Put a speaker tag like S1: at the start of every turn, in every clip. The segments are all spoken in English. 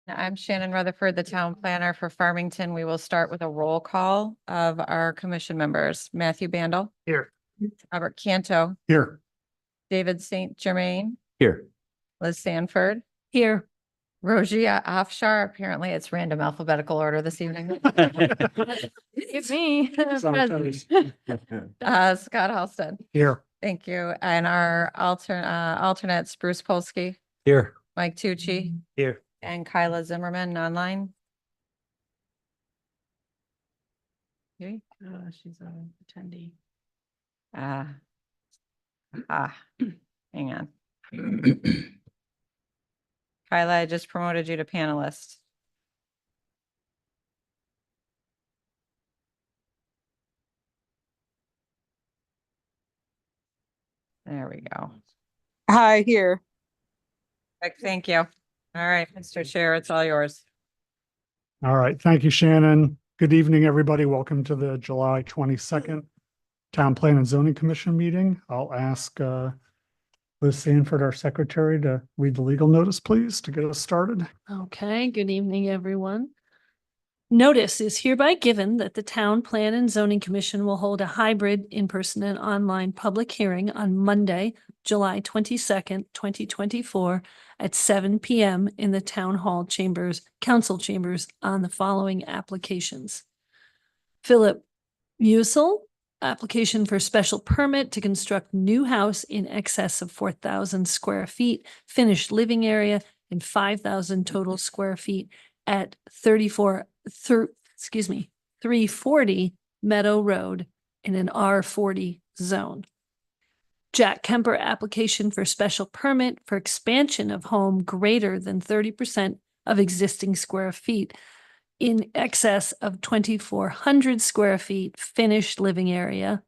S1: I'm Shannon Rutherford, the town planner for Farmington. We will start with a roll call of our commission members. Matthew Bandel.
S2: Here.
S1: Robert Canto.
S2: Here.
S1: David St. Germain.
S2: Here.
S1: Liz Sanford.
S3: Here.
S1: Rogia Afshar. Apparently it's random alphabetical order this evening.
S3: It's me.
S1: Scott Halsted.
S2: Here.
S1: Thank you. And our alternates, Bruce Polsky,
S2: Here.
S1: Mike Tucci,
S2: Here.
S1: and Kyla Zimmerman online. Okay.
S3: She's an attendee.
S1: Hang on. Kyla, I just promoted you to panelist. There we go.
S4: Hi, here.
S1: Thank you. All right, Mr. Chair, it's all yours.
S2: All right. Thank you, Shannon. Good evening, everybody. Welcome to the July 22nd Town Plan and Zoning Commission meeting. I'll ask Liz Sanford, our secretary, to read the legal notice, please, to get us started.
S3: Okay, good evening, everyone. Notice is hereby given that the Town Plan and Zoning Commission will hold a hybrid in-person and online public hearing on Monday, July 22nd, 2024 at 7 p.m. in the Town Hall chambers, council chambers on the following applications. Philip Musil, application for special permit to construct new house in excess of 4,000 square feet, finished living area, and 5,000 total square feet at 340 Meadow Road in an R40 zone. Jack Kemper, application for special permit for expansion of home greater than 30% of existing square feet in excess of 2,400 square feet finished living area,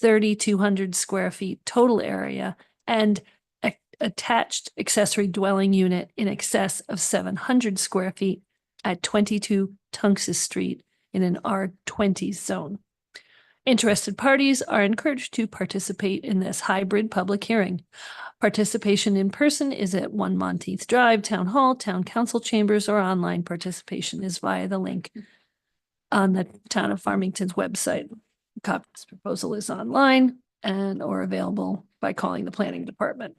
S3: 3,200 square feet total area, and attached accessory dwelling unit in excess of 700 square feet at 22 Tungus Street in an R20 zone. Interested parties are encouraged to participate in this hybrid public hearing. Participation in person is at 1 Monteith Drive, Town Hall, Town Council Chambers, or online participation is via the link on the Town of Farmington's website. A copy of this proposal is online and or available by calling the planning department.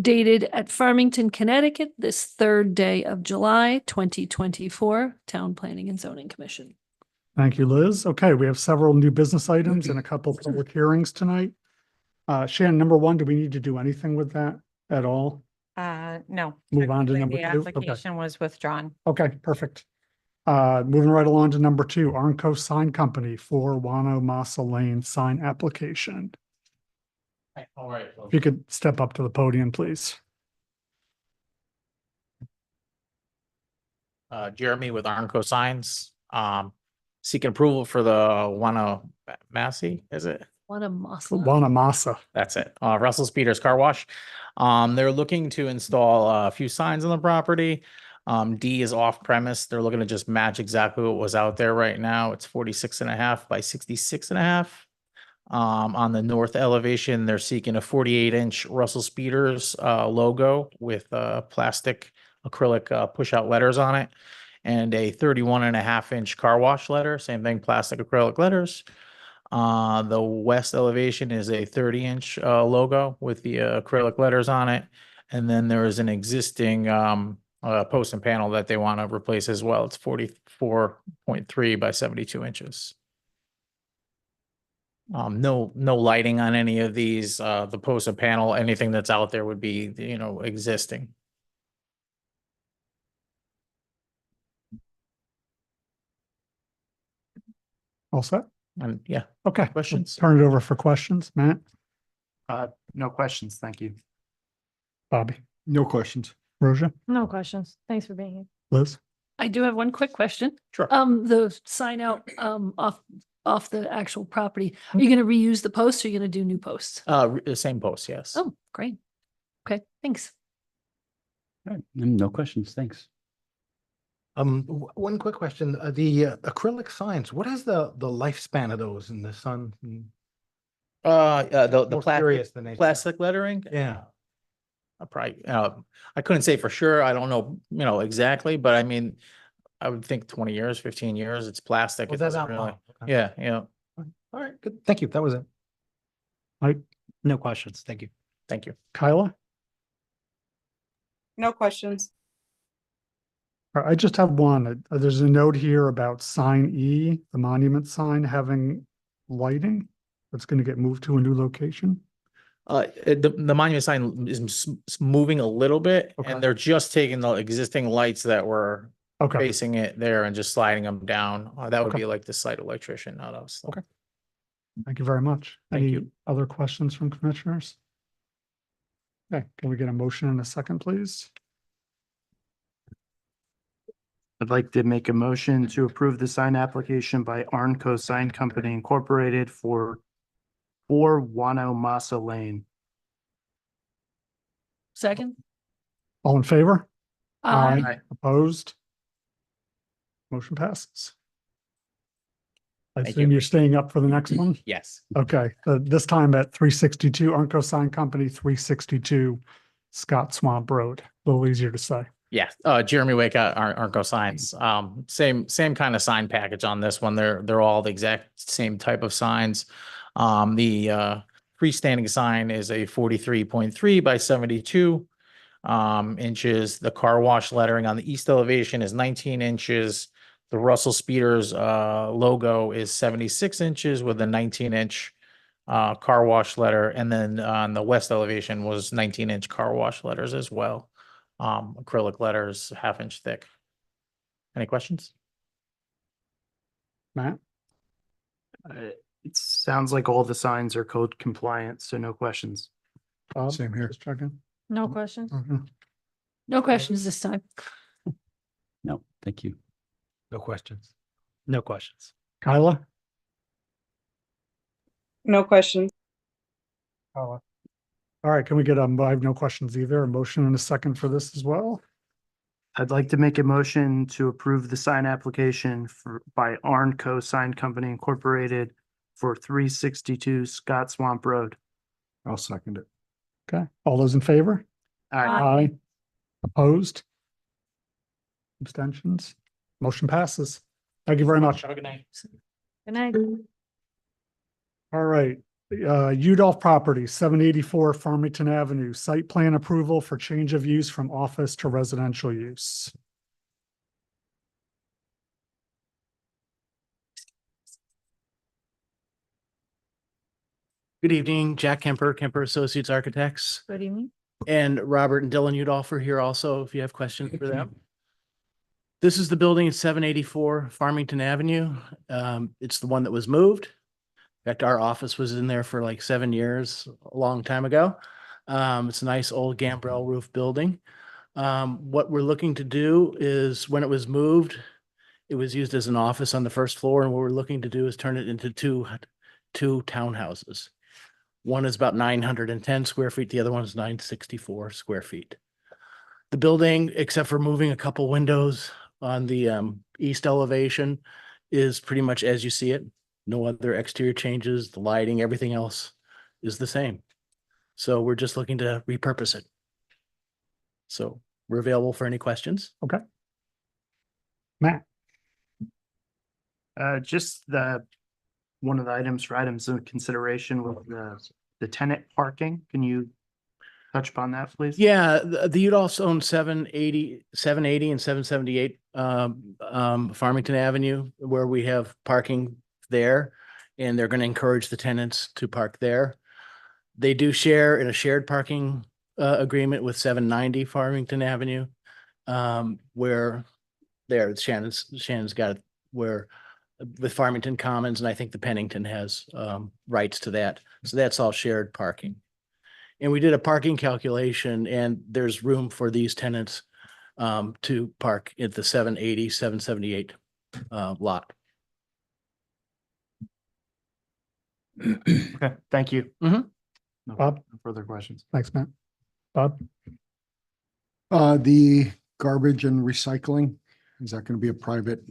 S3: Dated at Farmington, Connecticut, this third day of July, 2024, Town Planning and Zoning Commission.
S2: Thank you, Liz. Okay, we have several new business items and a couple of public hearings tonight. Shannon, number one, do we need to do anything with that at all?
S1: No.
S2: Move on to
S1: Technically,
S2: number
S1: the
S2: 2? Okay.
S1: application was withdrawn.
S2: Okay, perfect. Moving right along to number 2, Arnco Sign Company for Wano Masa Lane sign application.
S5: All right.
S2: If you could step up to the podium, please.
S5: Jeremy with Arnco Signs, seeking approval for the Wano Massey, is it?
S2: Wano Masa.
S5: That's it. Russell Speeders Car Wash. They're looking to install a few signs on the property. D is off premise. They're looking to just match exactly what was out there right now. It's 46.5 by 66.5. On the north elevation, they're seeking a 48-inch Russell Speeders logo with plastic acrylic push-out letters on it, and a 31.5-inch car wash letter. Same thing, plastic acrylic letters. The west elevation is a 30-inch logo with the acrylic letters on it, and then there is an existing post and panel that they want to replace as well. It's 44.3 by 72 inches. No lighting on any of these. The post and panel, anything that's out there would be, existing.
S2: All set?
S5: And yeah,
S2: Okay.
S5: Questions?
S2: Turn it over for questions. Matt,
S6: No questions, thank you.
S2: Bobby,
S6: No questions.
S2: Rosia,
S3: No questions. Thanks for being here.
S2: Liz.
S3: I do have one quick question.
S5: Sure.
S3: The sign out, off the actual property, are you gonna reuse the posts or are you gonna do new posts?
S5: the same post, yes.
S3: Oh, great. Okay, thanks.
S6: No questions, thanks.
S7: One quick question, the acrylic signs, what is the lifespan of those in the sun?
S5: The
S7: More
S5: plastic,
S7: curious than anything.
S5: plastic lettering.
S7: Yeah.
S5: probably, I couldn't say for sure. I don't know, exactly, but I mean, I would think 20 years, 15 years, it's plastic.
S7: Oh,
S5: It
S7: that's
S5: doesn't
S7: out.
S5: really,
S7: Oh, okay.
S5: yeah, yeah.
S7: All right, good. Thank you. That was it.
S2: Mike,
S6: No questions. Thank you.
S5: Thank you.
S2: Kyla?
S4: No questions.
S2: All right, I just have one. There's a note here about sign E, the monument sign having lighting. That's going to get moved to a new location.
S5: The monument sign is moving a little bit
S2: Okay.
S5: and they're just taking the existing lights that were
S2: Okay,
S5: facing it there and just sliding them down. That would
S2: Okay.
S5: be like the site electrician, not us.
S2: Okay. thank you very much.
S5: Thank
S2: Any
S5: you.
S2: other questions from commissioners? Okay, can we get a motion in a second, please?
S8: I'd like to make a motion to approve the sign application by Arnco Sign Company Incorporated for 4 Wano Masa Lane.
S3: Second?
S2: All in favor?
S3: Aye.
S2: Opposed? Motion passes. I
S5: Thank
S2: assume
S5: you.
S2: you're staying up for the next one?
S5: Yes.
S2: Okay, this time at 362 Unco Sign Company, 362 Scott Swamp Road. A little easier to say.
S5: Yeah, Jeremy Wake at Arco Signs. Same kind of sign package on this one. They're all the exact same type of signs. The freestanding sign is a 43.3 by 72 inches. The car wash lettering on the east elevation is 19 inches. The Russell Speeders logo is 76 inches with a 19-inch car wash letter. And then on the west elevation was 19-inch car wash letters as well. Acrylic letters, half-inch thick. Any questions?
S2: Matt?
S8: It sounds like all the signs are code compliant, so no questions.
S2: Bob?
S6: Same here.
S2: Just checking.
S3: No questions?
S2: Okay.
S3: No questions this time.
S6: No, thank you.
S7: No questions.
S8: No questions.
S2: Kyla?
S4: No questions.
S2: All right, can we get I have no questions either. A motion and a second for this as well?
S8: I'd like to make a motion to approve the sign application by Arnco Sign Company Incorporated for 362 Scott Swamp Road.
S6: I'll second it.
S2: Okay, all those in favor? Aye. Opposed? Abstentions? Motion passes. Thank you very much.
S5: Have a good night.
S3: Good night.
S2: All right, Udolph Property, 784 Farmington Avenue, site plan approval for change of use from office to residential use.
S9: Good evening, Jack Kemper, Kemper Associates Architects,
S3: Good evening.
S9: and Robert and Dylan Udolph are here also, if you have questions for them. This is the building at 784 Farmington Avenue. It's the one that was moved. In fact, our office was in there for like 7 years, a long time ago. It's a nice old gambrel roof building. What we're looking to do is, when it was moved, it was used as an office on the first floor, and what we're looking to do is turn it into two townhouses. One is about 910 square feet, the other one is 964 square feet. The building, except for moving a couple windows on the east elevation, is pretty much as you see it. No other exterior changes, the lighting, everything else is the same. So we're just looking to repurpose it. So we're available for any questions.
S2: Matt?
S8: Just one of the items of consideration with the tenant parking. Can you touch upon that, please?
S9: Yeah, the Udolphs own 780 and 778 Farmington Avenue, where we have parking there, and they're going to encourage the tenants to park there. They do share in a shared parking agreement with 790 Farmington Avenue, where there Shannon's got it, where with Farmington Commons, and I think the Pennington has rights to that. So that's all shared parking. And we did a parking calculation, and there's room for these tenants to park at the 780, 778 lot.
S8: Okay, thank you.
S9: Mhm.
S8: No
S2: Bob?
S8: no further questions.
S2: Thanks, Matt. Bob?
S6: The garbage and recycling, is that going to be a private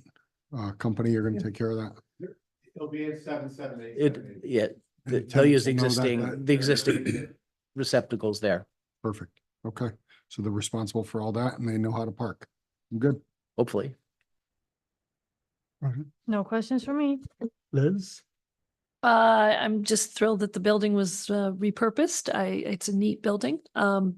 S6: company? You're going to take care of that?
S10: It'll be in 778.
S9: Yeah,
S6: And the
S9: they'll use
S6: tenants will know that-
S9: the existing receptacles there.
S6: Perfect. Okay, so they're responsible for all that and they know how to park. I'm good.
S9: Hopefully.
S3: No questions for me.
S2: Liz?
S3: I'm just thrilled that the building was repurposed. It's a neat building. And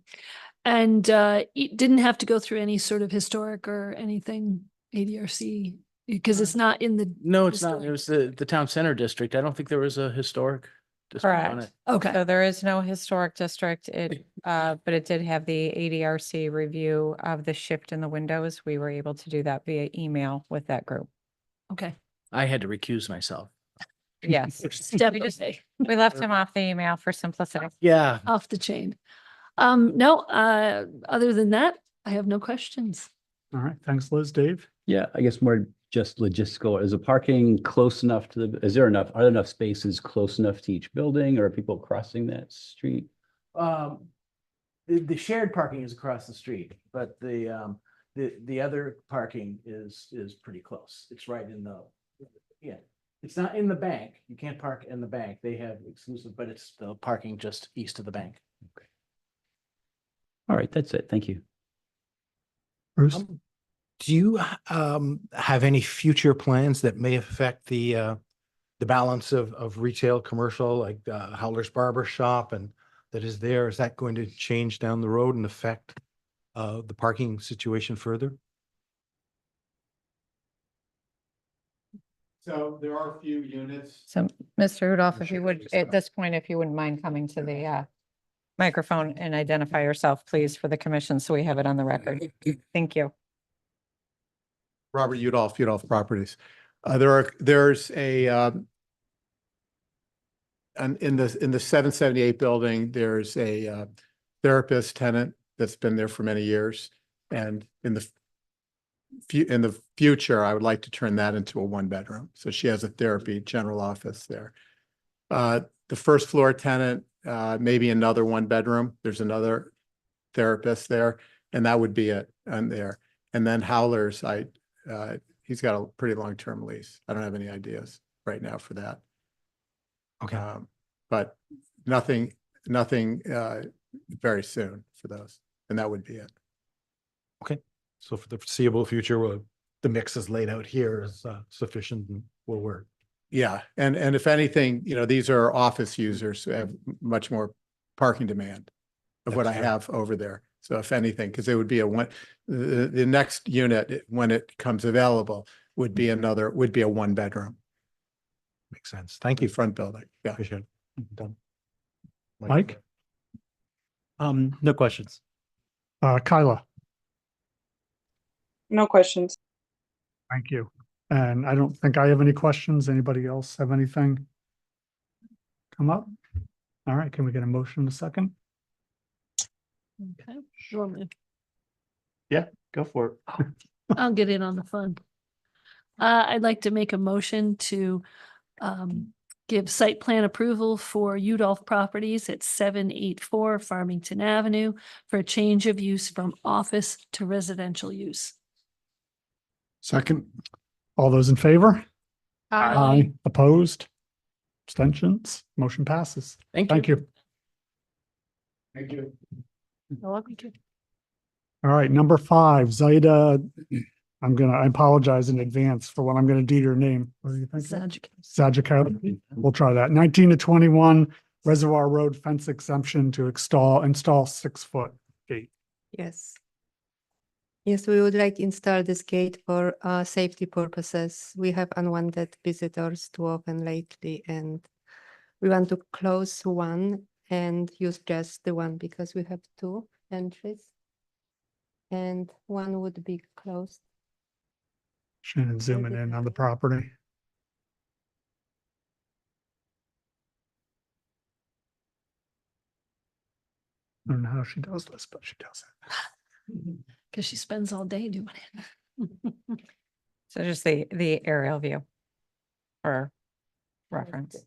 S3: it didn't have to go through any sort of historic or anything ADRC because it's not in the.
S9: No, it's not.
S3: historic-
S9: It was the town center district. I don't think there was a historic district on
S1: Correct.
S9: it.
S3: Okay,
S1: So there is no historic district. It, but it did have the ADRC review of the shift in the windows. We were able to do that via email with that group.
S3: okay.
S9: I had to recuse myself.
S1: Yes.
S3: Step
S1: We just-
S3: away,
S1: We left him off the email for simplicity.
S9: Yeah.
S3: off the chain. No, other than that, I have no questions.
S2: All right, thanks, Liz. Dave?
S11: Yeah, I guess more just logistical. Is the parking close enough to the, are there enough spaces close enough to each building or are people crossing that street?
S9: The shared parking is across the street, but the other parking is pretty close. It's right in the, yeah. It's not in the bank. You can't park in the bank. They have exclusive, but it's the parking just east of the bank.
S11: All right, that's it. Thank you.
S2: Bruce?
S7: Do you have any future plans that may affect the balance of retail, commercial, like Howler's Barber Shop and that is there? Is that going to change down the road and affect the parking situation further?
S10: So there are a few units.
S1: So, Mr. Rudolph, if you would, at this point, if you wouldn't mind coming to the microphone and identify yourself, please, for the commission, so we have it on the record. Thank you.
S10: Robert Udolph Properties. There's a and in the 778 building, there's a therapist tenant that's been there for many years. And in the future, I would like to turn that into a 1-bedroom. So she has a therapy general office there. The first floor tenant, maybe another 1-bedroom. There's another therapist there, and that would be it on there. And then Howler's, he's got a pretty long-term lease. I don't have any ideas right now for that.
S7: Okay.
S10: But nothing very soon for those, and that would be it.
S7: So for the foreseeable future, the mix is laid out here is sufficient and will work.
S10: Yeah, and if anything, these are office users who have much more parking demand of what I
S7: That's right.
S10: have over there. So if anything, because it would be the next unit, when it comes available, would be a 1-bedroom,
S7: Makes sense. Thank
S10: the
S7: you.
S10: front building. Yeah.
S7: Appreciate it. Done.
S2: Mike?
S8: No questions.
S2: Kyla?
S4: No questions.
S2: Thank you. And I don't think I have any questions. Anybody else have anything come up? All right, can we get a motion in a second?
S3: Okay. You want me-
S8: Go for it.
S3: I'll get in on the fun. I'd like to make a motion to give site plan approval for Udolph Properties at 784 Farmington Avenue for a change of use from office to residential use.
S6: Second,
S2: All those in favor?
S3: Aye.
S2: Opposed? Abstentions? Motion passes. Thank you.
S10: Thank you.
S2: All right, number 5, Zaida. I apologize in advance for what I'm gonna do to your name. What do you think? Sajikota. We'll try that. 19 to 21 Reservoir Road fence exemption to install 6-foot gate.
S12: Yes. Yes, we would like install this gate for safety purposes. We have unwanted visitors too often lately, and we want to close one and use just the one because we have 2 entries. And one would be closed.
S2: Shannon zooming in on the property. I don't know how she does this, but she does it.
S3: Because she spends all day doing it.
S1: So just the aerial view for reference.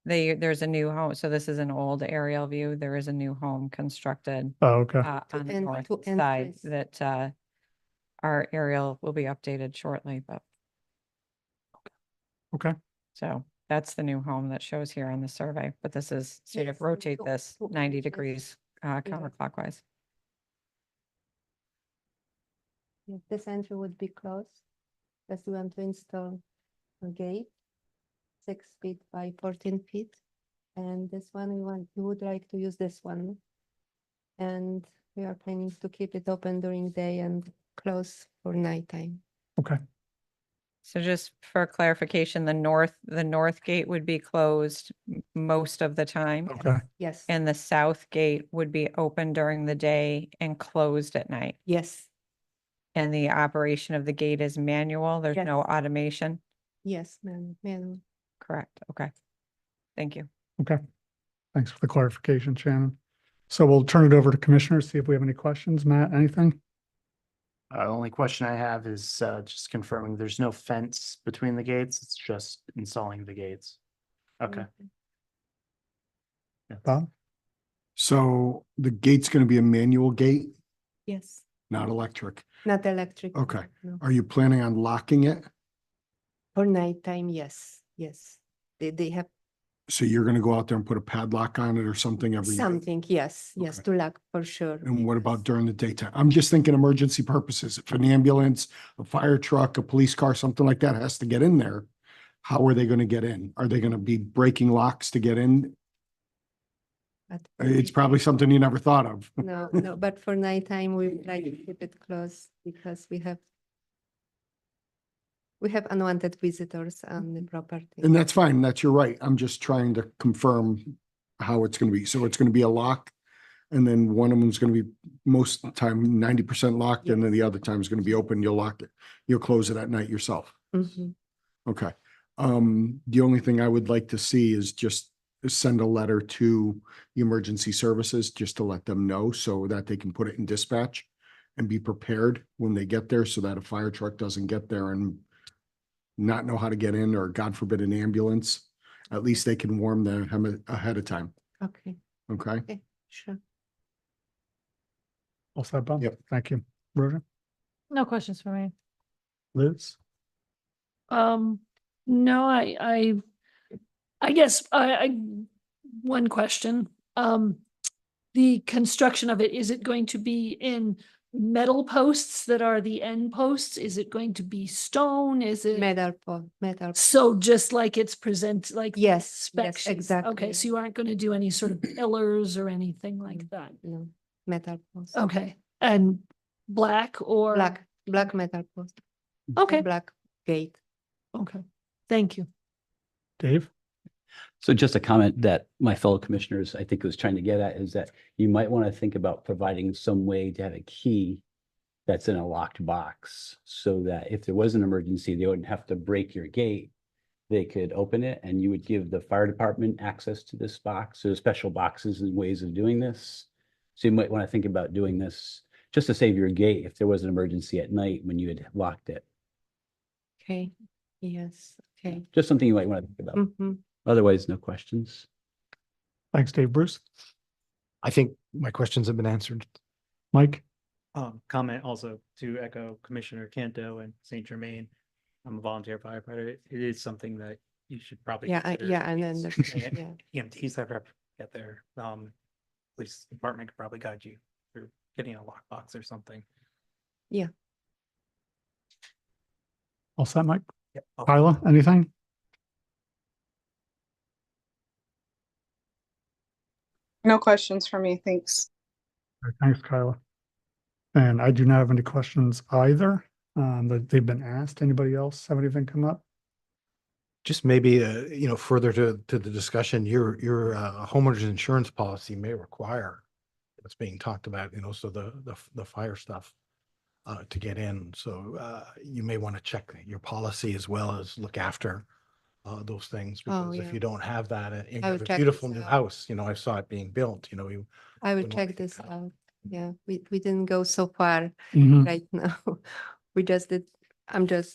S1: There's a new home, so this is an old aerial view. There is a new home constructed
S2: Oh, okay.
S1: on the
S12: and
S1: north
S12: two
S1: side
S12: entries.
S1: that our aerial will be updated shortly, but
S2: Okay.
S1: so that's the new home that shows here on the survey, but this is sort of
S12: Yes,
S1: rotate
S12: two-
S1: this
S12: two
S1: 90
S12: entries.
S1: degrees counterclockwise.
S12: Yeah, this entry would be closed, as we want to install a gate, 6 feet by 14 feet. And this one, we would like to use this one. And we are planning to keep it open during day and close for nighttime.
S2: Okay,
S1: So just for clarification, the north gate would be closed most of the time.
S2: okay,
S12: Yes,
S1: And the south gate would be open during the day and closed at night.
S12: yes,
S1: And the operation of the gate is manual. There's no
S12: Yes.
S1: automation.
S12: yes, ma'am.
S1: Correct. Okay. Thank you.
S2: okay. Thanks for the clarification, Shannon. So we'll turn it over to commissioners, see if we have any questions. Matt, anything?
S8: Only question I have is just confirming there's no fence between the gates. It's just installing the gates. Okay.
S2: Bob?
S6: So the gate's gonna be a manual gate,
S12: Yes,
S6: not electric.
S12: not electric. no,
S6: Okay.
S12: no.
S6: Are you planning on locking it?
S12: For nighttime, yes, yes. They have
S6: So you're gonna go out there and put a padlock on it or something every night?
S12: something, yes, yes,
S6: Okay.
S12: to lock for sure.
S6: And what about
S12: because-
S6: during the daytime? I'm just thinking emergency purposes. If an ambulance, a fire truck, a police car, something like that has to get in there, how are they gonna get in? Are they gonna be breaking locks to get in?
S12: but
S6: It's probably something you never thought of.
S12: No, no, but for nighttime, we would like to keep it closed because we have unwanted visitors on the property.
S6: And that's fine. That's your right. I'm just trying to confirm how it's gonna be. So it's gonna be a lock. And then one of them's gonna be most of the time 90% locked and then the other time is gonna be open. You'll lock it. You'll close it at night yourself.
S12: Mhm.
S6: Okay. The only thing I would like to see is just send a letter to the emergency services just to let them know so that they can put it in dispatch and be prepared when they get there so that a fire truck doesn't get there and not know how to get in, or God forbid, an ambulance. At least they can warn them ahead of time.
S12: Okay,
S6: Okay?
S12: okay, sure.
S2: All set, Bob?
S6: Yep.
S2: Thank you. Rosa?
S3: No questions for me.
S2: Liz?
S3: No, I guess one question. The construction of it, is it going to be in metal posts that are the end posts? Is it going to be stone? Is it?
S12: Metal.
S3: So just like it's like.
S12: Yes,
S3: Spec
S12: yes,
S3: sheets.
S12: exactly.
S3: Okay, so you aren't going to do any sort of pillars or anything like that?
S12: No, metal post.
S3: Okay, and black or?
S12: Black metal post.
S3: Okay,
S12: Black gate.
S3: okay, thank you.
S2: Dave?
S11: So just a comment that my fellow commissioners, I think, was trying to get at is that you might want to think about providing some way to have a key that's in a locked box so that if there was an emergency, they wouldn't have to break your gate. They could open it and you would give the fire department access to this box. So there's special boxes and ways of doing this. So you might want to think about doing this just to save your gate if there was an emergency at night when you had locked it.
S12: Okay, yes, okay.
S11: Just something you might want to think about.
S12: Mhm.
S11: Otherwise, no questions.
S2: Thanks, Dave. Bruce?
S7: I think my questions have been answered.
S2: Mike?
S13: Comment also to echo Commissioner Canto and St. Germain. I'm a volunteer firefighter. It is something that you should probably.
S12: Yeah,
S13: consider.
S12: yeah, and then, yeah.
S13: EMTs that get there. Police department could probably guide you through getting a lockbox or something.
S2: All set, Mike?
S13: Yep.
S2: Kyla, anything?
S4: No questions for me, thanks.
S2: All right, thanks, Kyla. And I do not have any questions either, that they've been asked. Anybody else have anything come up?
S7: Just maybe, further to the discussion, your homeowner's insurance policy may require what's being talked about, so the fire stuff to get in. So you may want to check your policy as well as look after those things.
S12: Oh,
S7: Because if
S12: yeah.
S7: you don't have that, and you
S12: I will
S7: have a
S12: check
S7: beautiful
S12: this
S7: new
S12: out.
S7: house, I saw it being built,
S12: I will
S7: wouldn't want
S12: check
S7: to
S12: this
S7: get
S12: out. Yeah, we didn't go so far
S2: Mhm.
S12: right now. We just did,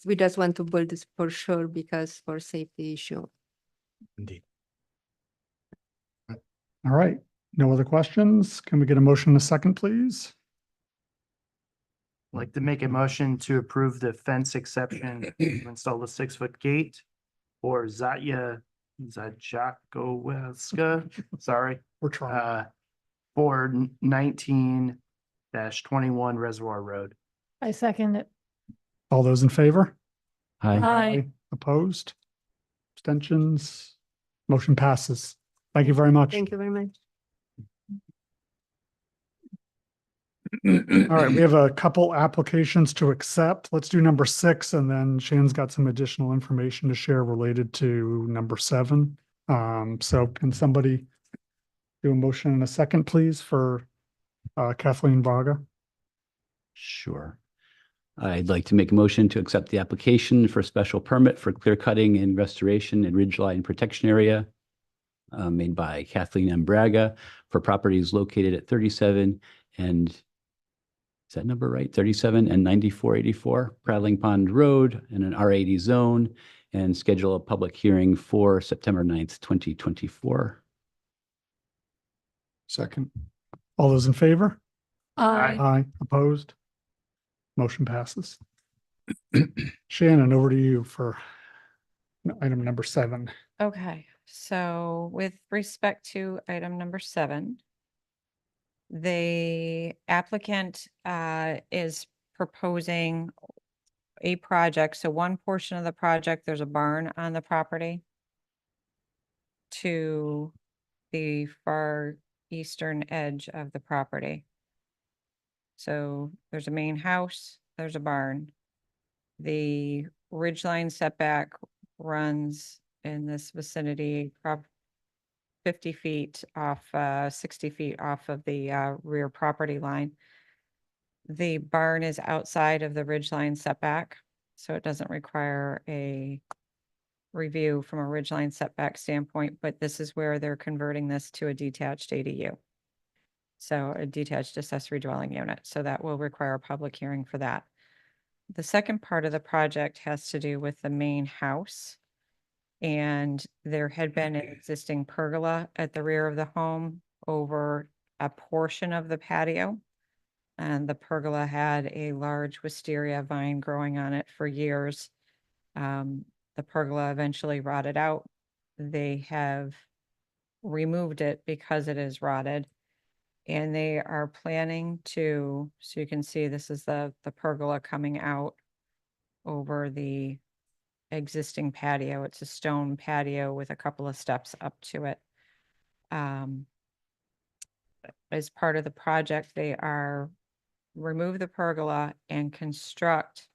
S12: we just want to build this for sure because for safety issue.
S7: Indeed.
S2: All right, no other questions? Can we get a motion in a second, please?
S8: I'd like to make a motion to approve the fence exception to install the 6-foot gate for Zatya Zajakoweska, sorry,
S2: We're trying.
S8: for 19-21 Reservoir Road.
S3: I second it.
S2: All those in favor?
S11: Hi.
S3: Aye.
S2: Opposed? Abstentions? Motion passes. Thank you very much.
S12: Thank you very much.
S2: All right, we have a couple applications to accept. Let's do number 6, and then Shan's got some additional information to share related to number 7. So can somebody do a motion in a second, please, for Kathleen Vaga?
S11: Sure. I'd like to make a motion to accept the application for special permit for clear cutting and restoration in ridgeline protection area made by Kathleen M. Braga for properties located at 37 and, is that number right? 37 and 9484 Prattling Pond Road in an R80 zone, and schedule a public hearing for September 9th, 2024.
S6: Second.
S2: All those in favor?
S3: Aye.
S2: Aye. Opposed? Motion passes. Shannon, over to you for item number 7.
S1: Okay, so with respect to item number 7, the applicant is proposing a project. So one portion of the project, there's a barn on the property to the far eastern edge of the property. So there's a main house, there's a barn. The ridgeline setback runs in this vicinity, 50 feet off, 60 feet off of the rear property line. The barn is outside of the ridgeline setback, so it doesn't require a review from a ridgeline setback standpoint, but this is where they're converting this to a detached ADU. So a detached accessory dwelling unit, so that will require a public hearing for that. The second part of the project has to do with the main house. And there had been an existing pergola at the rear of the home over a portion of the patio. And the pergola had a large wisteria vine growing on it for years. The pergola eventually rotted out. They have removed it because it is rotted. And they are planning to, so you can see this is the pergola coming out over the existing patio. It's a stone patio with a couple of steps up to it. As part of the project, they are remove the pergola and construct.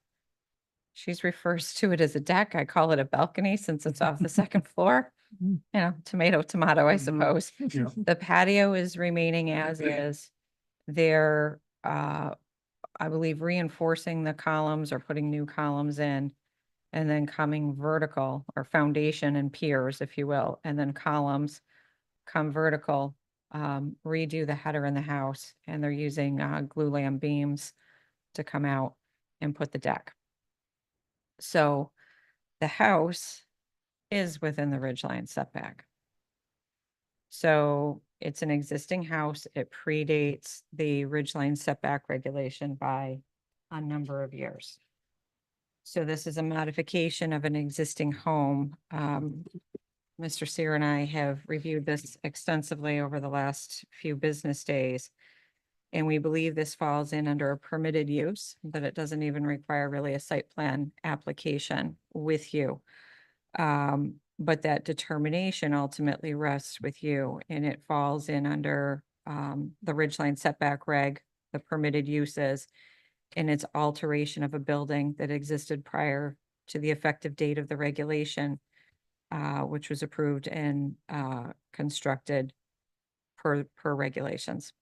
S1: She refers to it as a deck. I call it a balcony since it's off the second floor. You know, tomato, tomato, I suppose.
S2: Yeah.
S1: The patio is remaining as is. They're, I believe, reinforcing the columns or putting new columns in, and then coming vertical, or foundation and piers, if you will, and then columns come vertical, redo the header in the house, and they're using glue lamp beams to come out and put the deck. So the house is within the ridgeline setback. So it's an existing house. It predates the ridgeline setback regulation by a number of years. So this is a modification of an existing home. Mr. Sear and I have reviewed this extensively over the last few business days. And we believe this falls in under a permitted use, that it doesn't even require really a site plan application with you. But that determination ultimately rests with you, and it falls in under the ridgeline setback reg, the permitted uses, and its alteration of a building that existed prior to the effective date of the regulation, which was approved and constructed per regulations.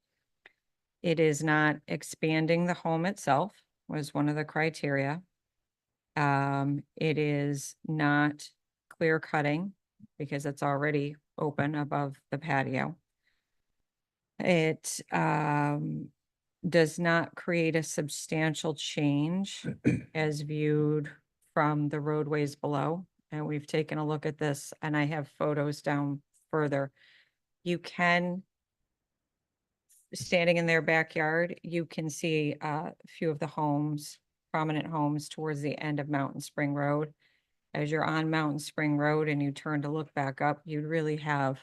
S1: It is not expanding the home itself, was one of the criteria. It is not clear cutting because it's already open above the patio. It does not create a substantial change as viewed from the roadways below. And we've taken a look at this, and I have photos down further. You can, standing in their backyard, you can see a few of the homes, prominent homes towards the end of Mountain Spring Road. As you're on Mountain Spring Road and you turn to look back up, you'd really have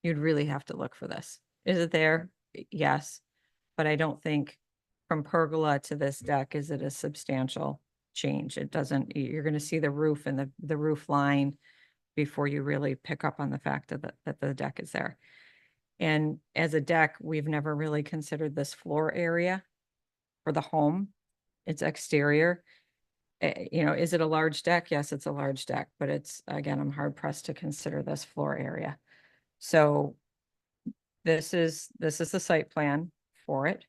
S1: to look for this. Is it there? yes, but I don't think from pergola to this deck, is it a substantial change? It doesn't, you're gonna see the roof and the roof line before you really pick up on the fact that the deck is there. And as a deck, we've never really considered this floor area for the home. It's exterior. Is it a large deck? Yes, it's a large deck, but it's, again, I'm hard pressed to consider this floor area. So this is the site plan for it.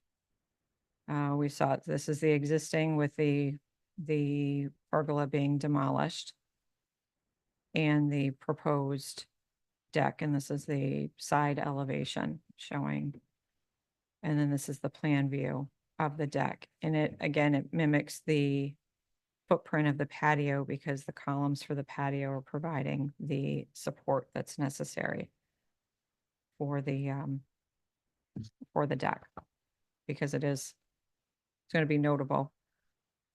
S1: We saw it, this is the existing with the pergola being demolished and the proposed deck, and this is the side elevation showing. And then this is the plan view of the deck. And it, again, it mimics the footprint of the patio because the columns for the patio are providing the support that's necessary for the deck, because it's going to be notable.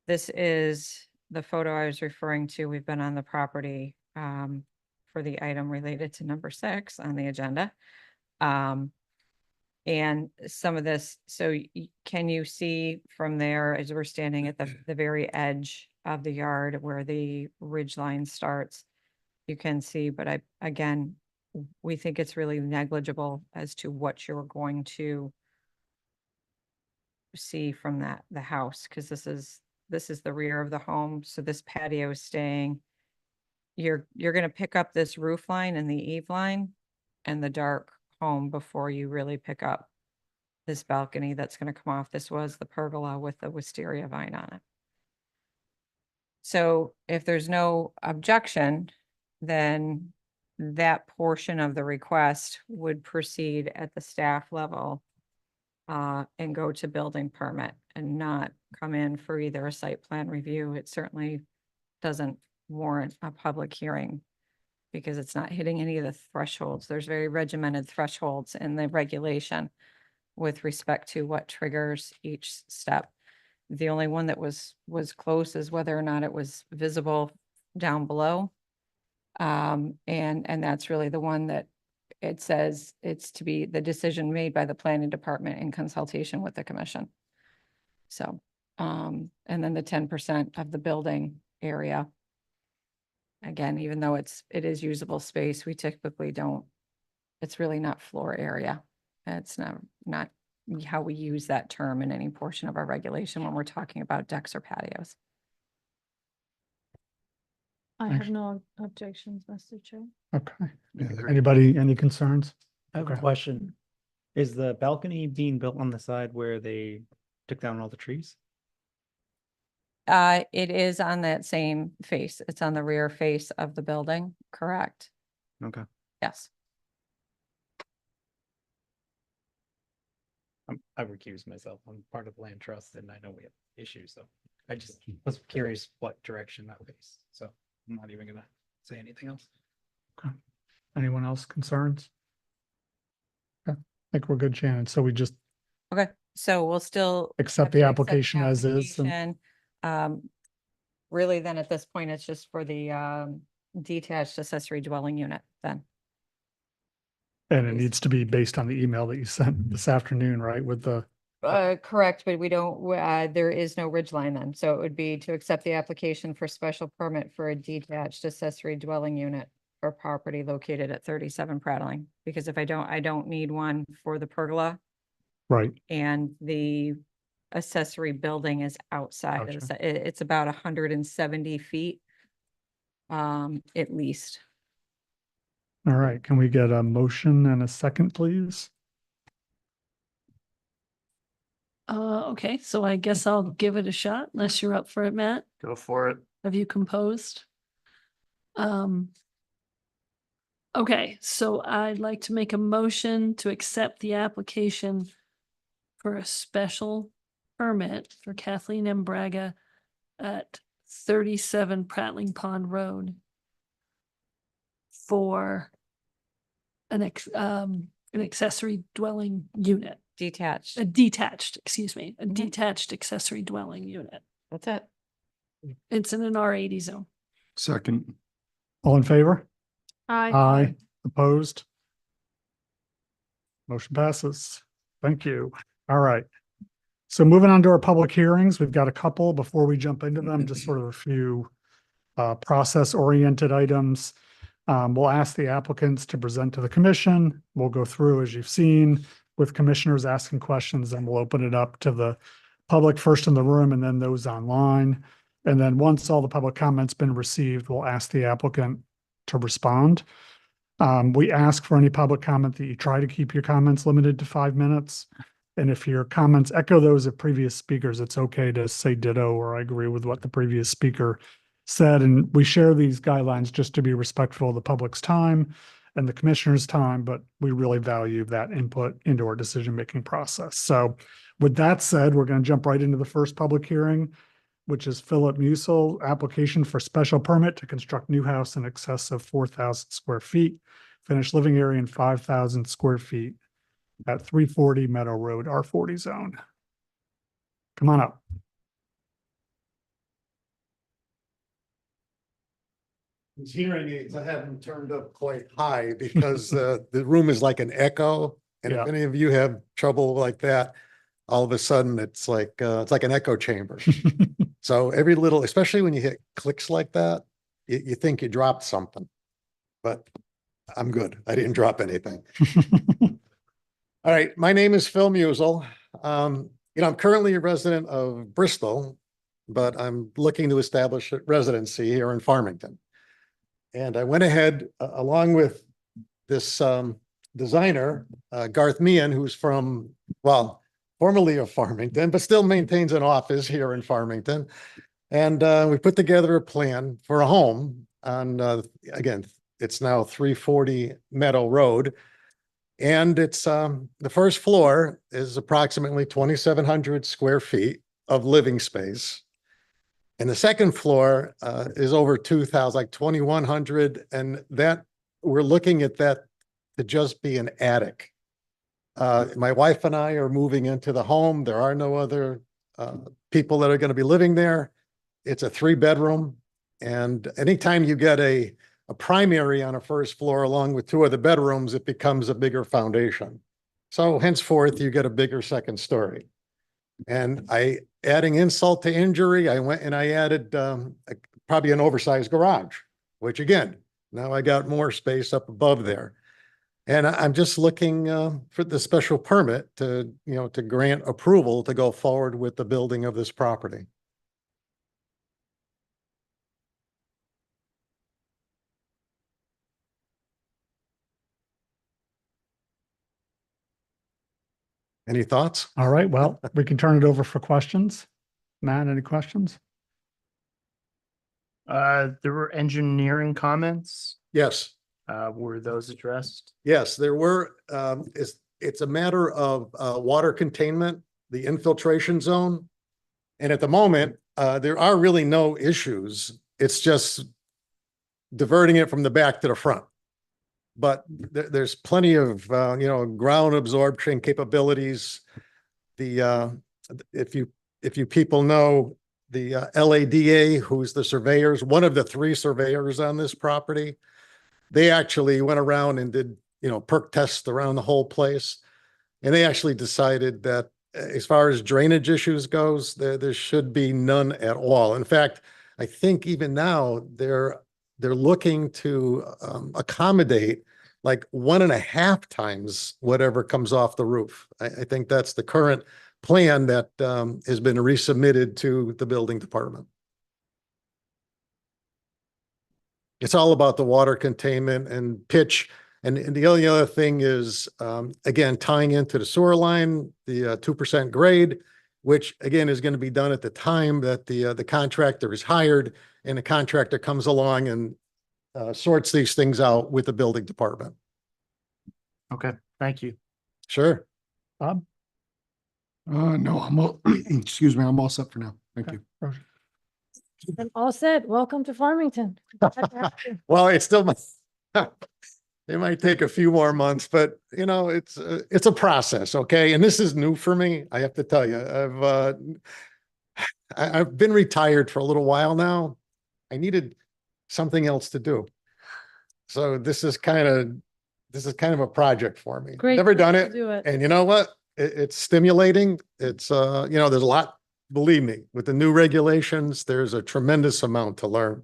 S1: This is the photo I was referring to. We've been on the property for the item related to number 6 on the agenda. And some of this, so can you see from there, as we're standing at the very edge of the yard where the ridge line starts, you can see, but again, we think it's really negligible as to what you're going to see from the house, because this is the rear of the home. So this patio is staying, you're going to pick up this roof line and the eave line and the dark home before you really pick up this balcony that's going to come off. This was the pergola with the wisteria vine on it. So if there's no objection, then that portion of the request would proceed at the staff level and go to building permit and not come in for either a site plan review. It certainly doesn't warrant a public hearing because it's not hitting any of the thresholds. There's very regimented thresholds in the regulation with respect to what triggers each step. The only one that was close is whether or not it was visible down below. And that's really the one that it says it's to be the decision made by the planning department in consultation with the commission. So, and then the 10% of the building area. Again, even though it is usable space, we typically don't, it's really not floor area. It's not how we use that term in any portion of our regulation when we're talking about decks or patios.
S3: I
S2: Thanks.
S3: have no objections, Mr. Chair.
S2: Okay. Anybody, any concerns?
S13: I have a
S2: Okay.
S13: question. Is the balcony being built on the side where they took down all the trees?
S1: It is on that same face. It's on the rear face of the building, correct?
S13: Okay.
S1: Yes.
S13: I recuse myself. I'm part of the land trust and I know we have issues, so I just was curious what direction that was. So I'm not even gonna say anything else.
S2: Anyone else concerns? Okay, I think we're good, Shannon. So we just
S1: Okay, so we'll still.
S2: accept
S1: have
S2: the
S1: to
S2: application as is. And
S1: application. Really, then at this point, it's just for the detached accessory dwelling unit then.
S2: it needs to be based on the email that you sent this afternoon, right? With the,
S1: Correct, but we don't, there is no ridge line then. So it would be to accept the application for special permit for a detached accessory dwelling unit or property located at 37 Prattling. Because if I don't need one for the pergola
S2: right,
S1: and the accessory building is outside of it's about 170 feet. At least.
S2: all right. Can we get a motion and a second, please?
S3: Okay, so I guess I'll give it a shot unless you're up for it, Matt.
S8: Go for it.
S3: Have you composed? Okay, so I'd like to make a motion to accept the application for a special permit for Kathleen M. Braga at 37 Prattling Pond Road for an accessory dwelling unit,
S1: Detached.
S3: a detached accessory dwelling unit.
S1: That's it.
S3: It's in an R80 zone.
S6: Second,
S2: All in favor?
S3: Aye.
S2: Aye. Opposed? Motion passes. Thank you. All right. So moving on to our public hearings, we've got a couple before we jump into them, just sort of a few process-oriented items. We'll ask the applicants to present to the commission. We'll go through, as you've seen, with commissioners asking questions, and we'll open it up to the public first in the room and then those online. And then once all the public comments been received, we'll ask the applicant to respond. We ask for any public comment that you try to keep your comments limited to 5 minutes. And if your comments echo those of previous speakers, it's okay to say ditto or I agree with what the previous speaker said. And we share these guidelines just to be respectful of the public's time and the commissioner's time, but we really value that input into our decision-making process. So with that said, we're going to jump right into the first public hearing, which is Philip Musil, application for special permit to construct new house in excess of 4,000 square feet, finished living area in 5,000 square feet at 340 Meadow Road, R40 zone. Come on up.
S14: These hearing aids, I have them turned up quite high because the room is like an echo. And
S2: Yeah.
S14: if any of you have trouble like that, all of a sudden it's like an echo chamber. So every little, especially when you hit clicks like that, you think you dropped something. But I'm good. I didn't drop anything. All right. My name is Phil Musil. I'm currently a resident of Bristol, but I'm looking to establish a residency here in Farmington. And I went ahead along with this designer, Garth Meehan, who's formerly of Farmington, but still maintains an office here in Farmington. And we put together a plan for a home on, again, it's now 340 Meadow Road. And it's the first floor is approximately 2,700 square feet of living space. And the second floor is over 2,000, like 2,100. And that we're looking at that to just be an attic. My wife and I are moving into the home. There are no other people that are going to be living there. It's a 3-bedroom. And anytime you get a primary on a first floor along with 2 other bedrooms, it becomes a bigger foundation. So henceforth, you get a bigger second story. And adding insult to injury, I went and I added probably an oversized garage, which again, now I got more space up above there. And I'm just looking for the special permit to grant approval to go forward with the building of this property. Any thoughts?
S2: All right, well, we can turn it over for questions. Matt, any questions?
S8: There were engineering comments.
S14: Yes.
S8: Were those addressed?
S14: Yes, there were. It's a matter of water containment, the infiltration zone. And at the moment, there are really no issues. It's just diverting it from the back to the front. But there's plenty of, ground absorption capabilities. If you people know the LADA, who's the surveyors, one of the 3 surveyors on this property, they actually went around and did, perk tests around the whole place. And they actually decided that as far as drainage issues goes, there should be none at all. In fact, I think even now they're looking to accommodate like 1.5 times whatever comes off the roof. I think that's the current plan that has been resubmitted to the building department. It's all about the water containment and pitch. And the only other thing is, again, tying into the sewer line, the 2% grade, which again is going to be done at the time that the contractor is hired and the contractor comes along and sorts these things out with the building department.
S8: Okay, thank you.
S14: Sure.
S2: Bob?
S6: No, I'm all, excuse me, I'm all set for now. Thank you.
S15: I'm all set. Welcome to Farmington.
S14: Well, it's still, it might take a few more months, but it's a process. Okay. And this is new for me. I have to tell you, I've been retired for a little while now. I needed something else to do. So this is kind of a project for me.
S15: Great
S14: Never done
S15: place
S14: it.
S15: to do it.
S14: And you know what? it's stimulating. It's, there's a lot, believe me, with the new regulations, there's a tremendous amount to learn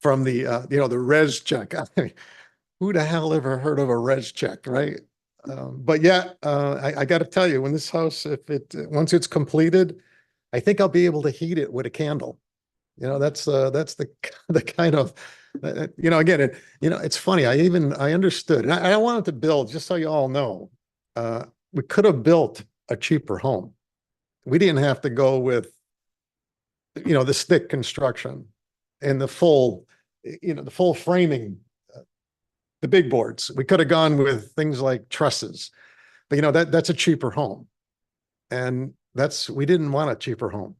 S14: from the, the res check. I mean, who the hell ever heard of a res check, right? But yeah, I got to tell you, when this house, once it's completed, I think I'll be able to heat it with a candle. That's the the kind of, again, it's funny. I understood, and I wanted to build, just so you all know, we could have built a cheaper home. We didn't have to go with, the stick construction and the full framing, the big boards. We could have gone with things like trusses, but that's a cheaper home. And we didn't want a cheaper home.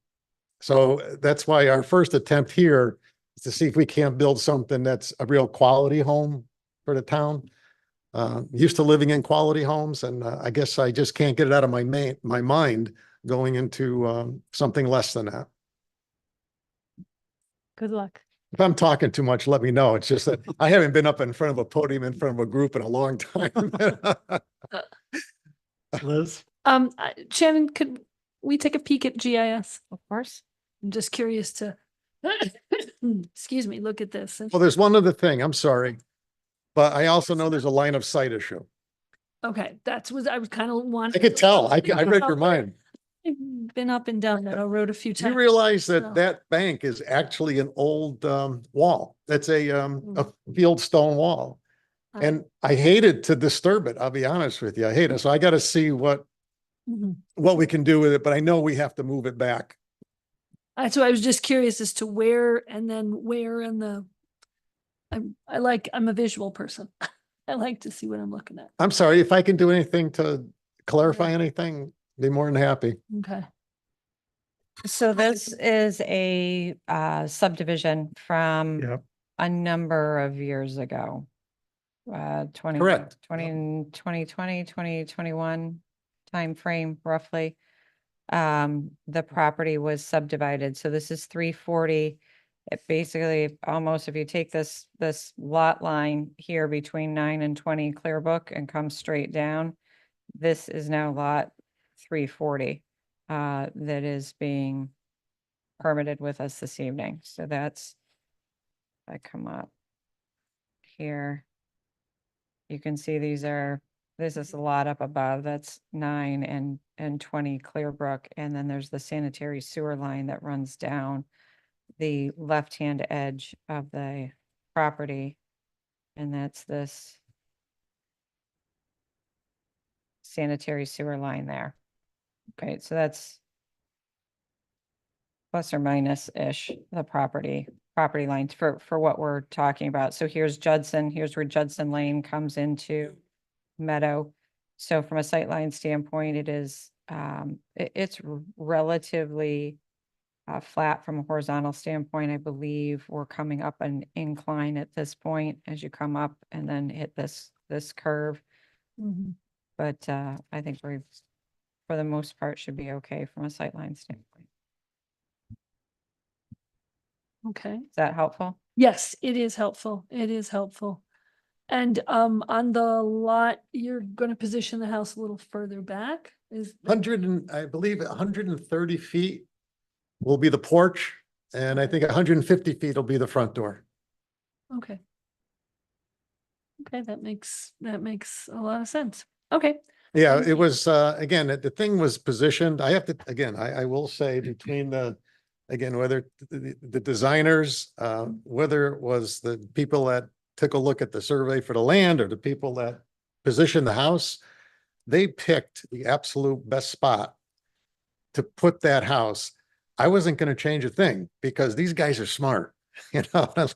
S14: So that's why our first attempt here is to see if we can't build something that's a real quality home for the town. Used to living in quality homes, and I guess I just can't get it out of my mind going into something less than that.
S15: Good luck.
S14: If I'm talking too much, let me know. It's just that I haven't been up in front of a podium in front of a group in a long time.
S2: Liz?
S3: Shannon, could we take a peek at GIS?
S1: Of course.
S3: I'm just curious to, excuse me, look at this.
S14: Well, there's one other thing. I'm sorry. But I also know there's a line of sight issue.
S3: Okay, I was kind of wanting.
S14: I could tell. I read your mind.
S3: I've been up and down that road a few
S14: Do you
S3: times.
S14: realize that
S3: So-
S14: that bank is actually an old wall? That's a field stone wall. And I hated to disturb it. I'll be honest with you. I hate it. So I got to see what we can do with it, but I know we have to move it back.
S3: So I was just curious as to where and then where in the, I'm a visual person. I like to see what I'm looking at.
S14: I'm sorry, if I can do anything to clarify anything, be more than happy.
S3: Okay.
S1: So this is a subdivision from
S2: Yep.
S1: a number of years ago. 20
S14: Correct.
S1: 2021 timeframe roughly. The property was subdivided. So this is 340. It basically almost, if you take this lot line here between 9 and 20 Clearbrook and come straight down, this is now lot 340 that is being permitted with us this evening. So that's, if I come up here, you can see this is a lot up above. That's 9 and 20 Clearbrook. And then there's the sanitary sewer line that runs down the left-hand edge of the property. And that's this sanitary sewer line there. Okay, so that's plus or minus-ish the property lines for what we're talking about. So here's Judson, here's where Judson Lane comes into Meadow. So from a sightline standpoint, it is, it's relatively flat from a horizontal standpoint. I believe we're coming up an incline at this point as you come up and then hit this curve.
S3: Mhm.
S1: But I think we're, for the most part, should be okay from a sightline standpoint.
S3: Okay.
S1: Is that helpful?
S3: Yes, it is helpful. It is helpful. And on the lot, you're going to position the house a little further back?
S14: I believe 130 feet will be the porch, and I think 150 feet will be the front door.
S3: Okay. Okay, that makes a lot of sense. Okay.
S14: Yeah,
S3: Thank
S14: it
S3: you.
S14: was, again, the thing was positioned, I have to, again, I will say between whether the designers, whether it was the people that took a look at the survey for the land or the people that positioned the house, they picked the absolute best spot to put that house. I wasn't going to change a thing because these guys are smart,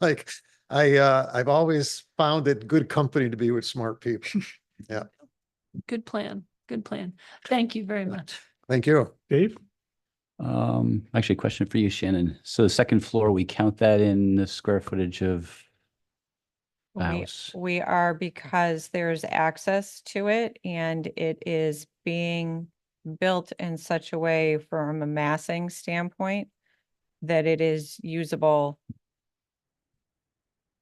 S14: like I've always found it good company to be with smart people. Yeah.
S3: Good plan. Good plan. Thank you very much.
S14: Thank you.
S2: Dave?
S11: Actually, a question for you, Shannon. So the second floor, we count that in the square footage of the house?
S1: We are, because there's access to it and it is being built in such a way from a massing standpoint that it is usable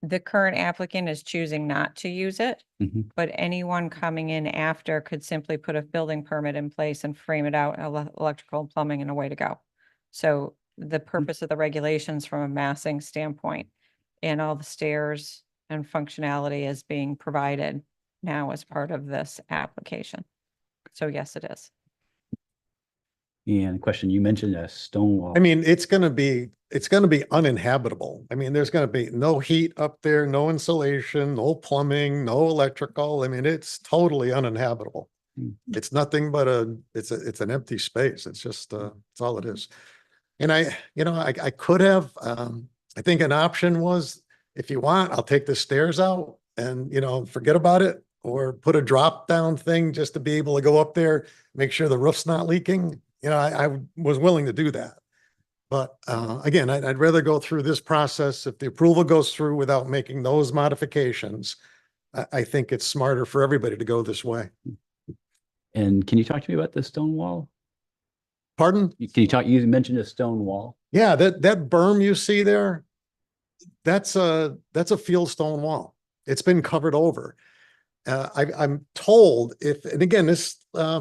S1: the current applicant is choosing not to use it,
S11: Mhm.
S1: but anyone coming in after could simply put a building permit in place and frame it out, electrical and plumbing, and away to go. So the purpose of the regulations from a massing standpoint and all the stairs and functionality is being provided now as part of this application. So yes, it is.
S11: And question, you mentioned a stone wall.
S14: I mean, it's gonna be uninhabitable. I mean, there's gonna be no heat up there, no insulation, no plumbing, no electrical. I mean, it's totally uninhabitable. It's nothing but it's an empty space. It's just, it's all it is. And I could have, I think an option was, if you want, I'll take the stairs out and, forget about it, or put a drop down thing just to be able to go up there, make sure the roof's not leaking. I was willing to do that. But again, I'd rather go through this process. If the approval goes through without making those modifications, I think it's smarter for everybody to go this way.
S11: And can you talk to me about the stone wall?
S14: Pardon?
S11: You mentioned a stone wall.
S14: Yeah, that berm you see there, that's a field stone wall. It's been covered over. I'm told and again, this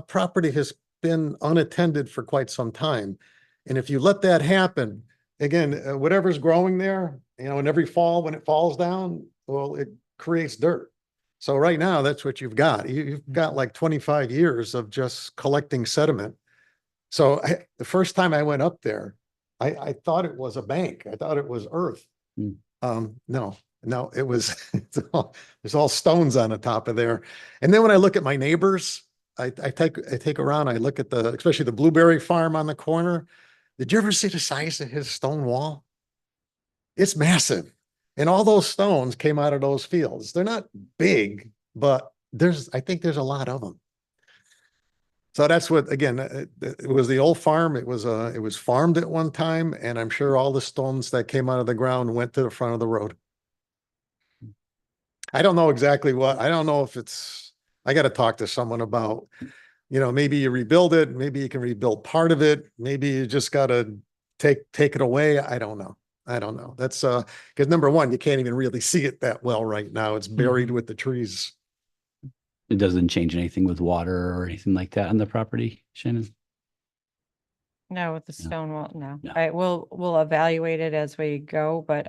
S14: property has been unattended for quite some time. And if you let that happen, again, whatever's growing there, and every fall when it falls down, well, it creates dirt. So right now, that's what you've got. You've got like 25 years of just collecting sediment. So the first time I went up there, I thought it was a bank. I thought it was earth. No, it was, there's all stones on the top of there. And then when I look at my neighbors, I take around, I look at especially the blueberry farm on the corner. Did you ever see the size of his stone wall? It's massive. And all those stones came out of those fields. They're not big, but I think there's a lot of them. So that's what, again, it was the old farm. It was farmed at one time, and I'm sure all the stones that came out of the ground went to the front of the road. I don't know exactly I don't know if I got to talk to someone about, maybe you rebuild it, maybe you can rebuild part of it. Maybe you just got to take it away. I don't know. That's because number one, you can't even really see it that well right now. It's buried with the trees.
S11: It doesn't change anything with water or anything like that on the property, Shannon?
S1: No, with the
S11: No.
S1: stone wall, no.
S11: No.
S1: We'll evaluate it as we go, but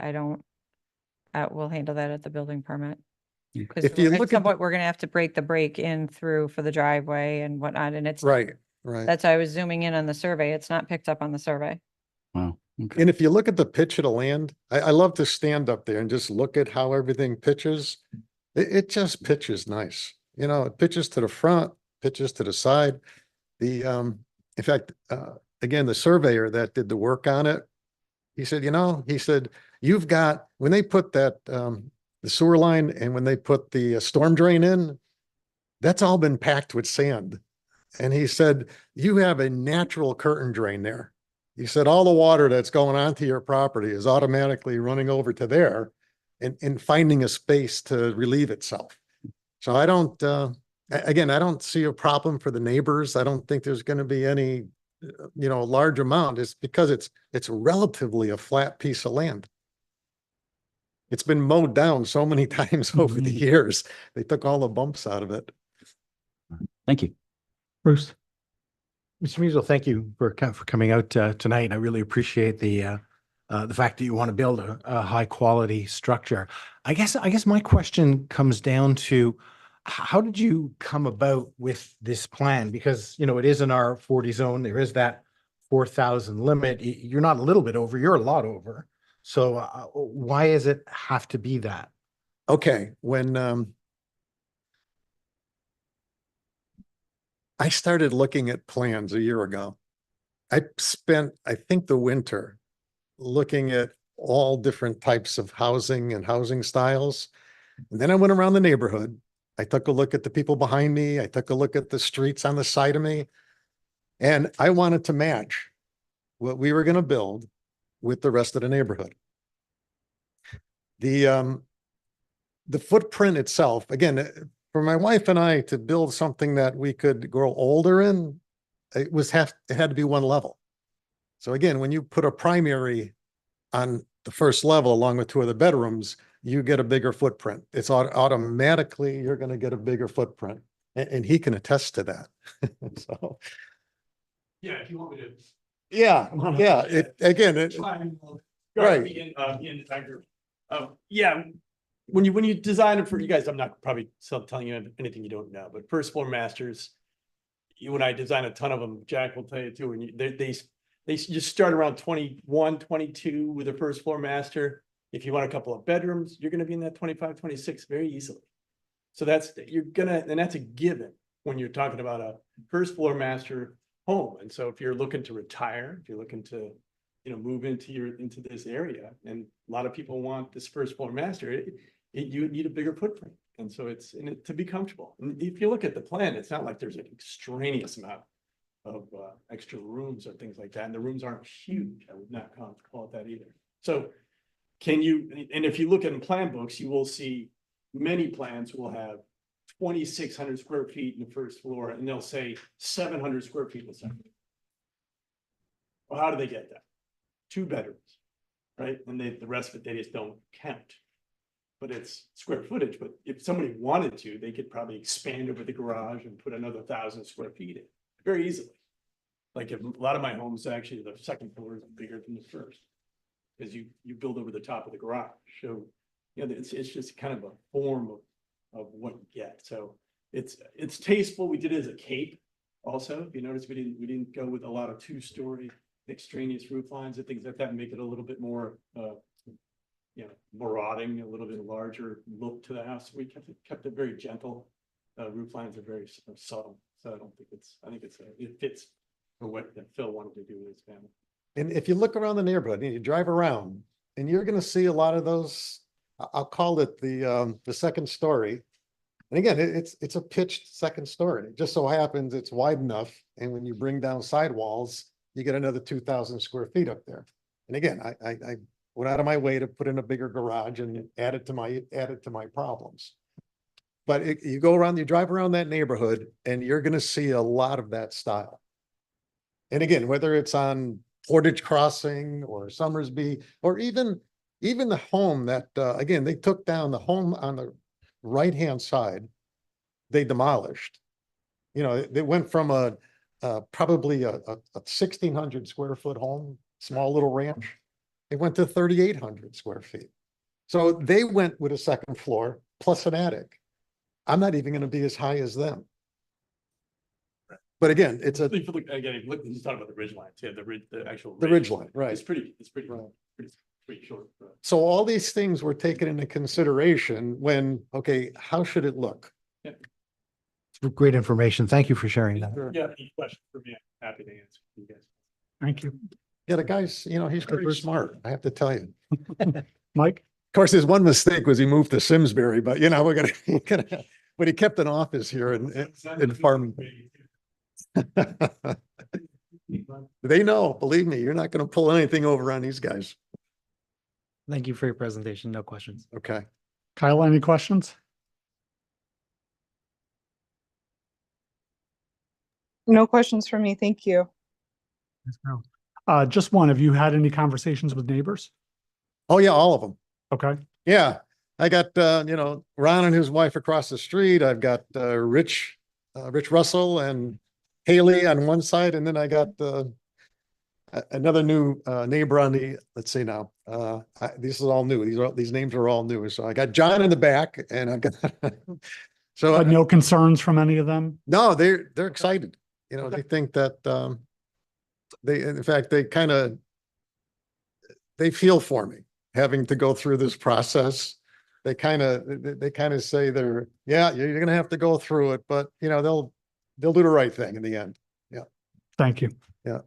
S1: we'll handle that at the building permit. Because
S14: If you
S1: at
S14: look
S1: some
S14: at
S1: point, we're gonna have to break the break in through for the driveway and whatnot, and it's.
S14: right.
S1: That's why I was zooming in on the survey. It's not picked up on the survey.
S11: Wow. Okay.
S14: And if you look at the pitch of the land, I love to stand up there and just look at how everything pitches. It just pitches nice. It pitches to the front, pitches to the side. In fact, again, the surveyor that did the work on it, he said, you've got, when they put that, the sewer line and when they put the storm drain in, that's all been packed with sand. And he said, you have a natural curtain drain there. He said, all the water that's going onto your property is automatically running over to there and finding a space to relieve itself. So I don't, again, I don't see a problem for the neighbors. I don't think there's going to be any, large amount. It's because it's relatively a flat piece of land. It's been mowed down so many times over the years. They took all the bumps out of it.
S11: Thank you.
S2: Bruce?
S7: Mr. Measle, thank you for coming out tonight. I really appreciate the fact that you want to build a high quality structure. I guess my question comes down to, how did you come about with this plan? Because, it is an R40 zone. There is that 4,000 limit. You're not a little bit over, you're a lot over. So why does it have to be that?
S14: Okay, when I started looking at plans a year ago, I spent, I think, the winter looking at all different types of housing and housing styles. And then I went around the neighborhood. I took a look at the people behind me. I took a look at the streets on the side of me. And I wanted to match what we were going to build with the rest of the neighborhood. The footprint itself, again, for my wife and I to build something that we could grow older in, it had to be one level. So again, when you put a primary on the first level along with two of the bedrooms, you get a bigger footprint. It's automatically, you're gonna get a bigger footprint. And he can attest to that. So,
S16: Yeah, if you want me to.
S14: yeah, right.
S16: Yeah, when you design it for you guys, I'm not probably telling you anything you don't know, but first floor masters. When I design a ton of them, Jack will tell you too, and they just start around 21, 22 with a first floor master. If you want a couple of bedrooms, you're gonna be in that 25, 26 very easily. So that's a given when you're talking about a first floor master home. And so if you're looking to retire, if you're looking to, move into this area, and a lot of people want this first floor master, you need a bigger footprint. And so to be comfortable. And if you look at the plan, it's not like there's an extraneous amount of extra rooms or things like that. And the rooms aren't huge. I would not call it that either. So and if you look at the plan books, you will see many plans will have 2,600 square feet in the first floor, and they'll say 700 square feet in the second. Well, how do they get that? 2 bedrooms, right? And the rest of it, they just don't count. But it's square footage, but if somebody wanted to, they could probably expand over the garage and put another 1,000 square feet in very easily. Like a lot of my homes, actually, the second floor is bigger than the first. Because you build over the top of the garage. So, it's just kind of a form of what you get. So it's tasteful. We did it as a cape also. If you notice, we didn't go with a lot of 2-story extraneous roof lines and things like that, and make it a little bit more marauding, a little bit larger look to the house. We kept it very gentle. Roof lines are very subtle. So I think it fits for what Phil wanted to do with his family.
S14: And if you look around the neighborhood and you drive around, and you're gonna see a lot of those, I'll call it the second story. And again, it's a pitched second story. It just so happens it's wide enough. And when you bring down sidewalls, you get another 2,000 square feet up there. And again, I went out of my way to put in a bigger garage and add it to my problems. But you drive around that neighborhood and you're gonna see a lot of that style. And again, whether it's on Portage Crossing or Summersby, or even the home that, again, they took down the home on the right-hand side, they demolished. They went from probably a 1,600 square foot home, small little ranch. It went to 3,800 square feet. So they went with a second floor plus an attic. I'm not even gonna be as high as them. But again, it's
S16: Again, if you talk about the ridge line, too, the actual.
S14: The ridge line, right.
S16: It's pretty
S14: Right.
S16: short.
S14: So all these things were taken into consideration when, okay, how should it look?
S7: Great information. Thank you for sharing that.
S16: Yeah, any questions for me? I'm happy to answer you guys.
S2: Thank you.
S14: Yeah, the guy's, he's very smart, I have to tell you.
S2: Mike?
S14: Of course, his one mistake was he moved to Simsbury, but we're gonna, but he kept an office here in Farmington. They know, believe me, you're not gonna pull anything over on these guys.
S13: Thank you for your presentation. No questions.
S14: Okay.
S2: Kyle, any questions?
S4: No questions for me. Thank you.
S2: Just one, have you had any conversations with neighbors?
S14: Oh, yeah, all of them.
S2: Okay.
S14: Yeah, I got, Ron and his wife across the street. I've got, Rich Russell and Haley on one side, and then I got, another new, neighbor on the, let's see now, this is all new. These names are all new. So I got John in the back and I've got, so.
S2: But no concerns from any of them?
S14: No, they're excited. They think that, in fact, they feel for me having to go through this process. They kind of say you're going to have to go through it, but they'll do the right thing in the end. Yeah.
S2: Thank you.
S14: Yeah.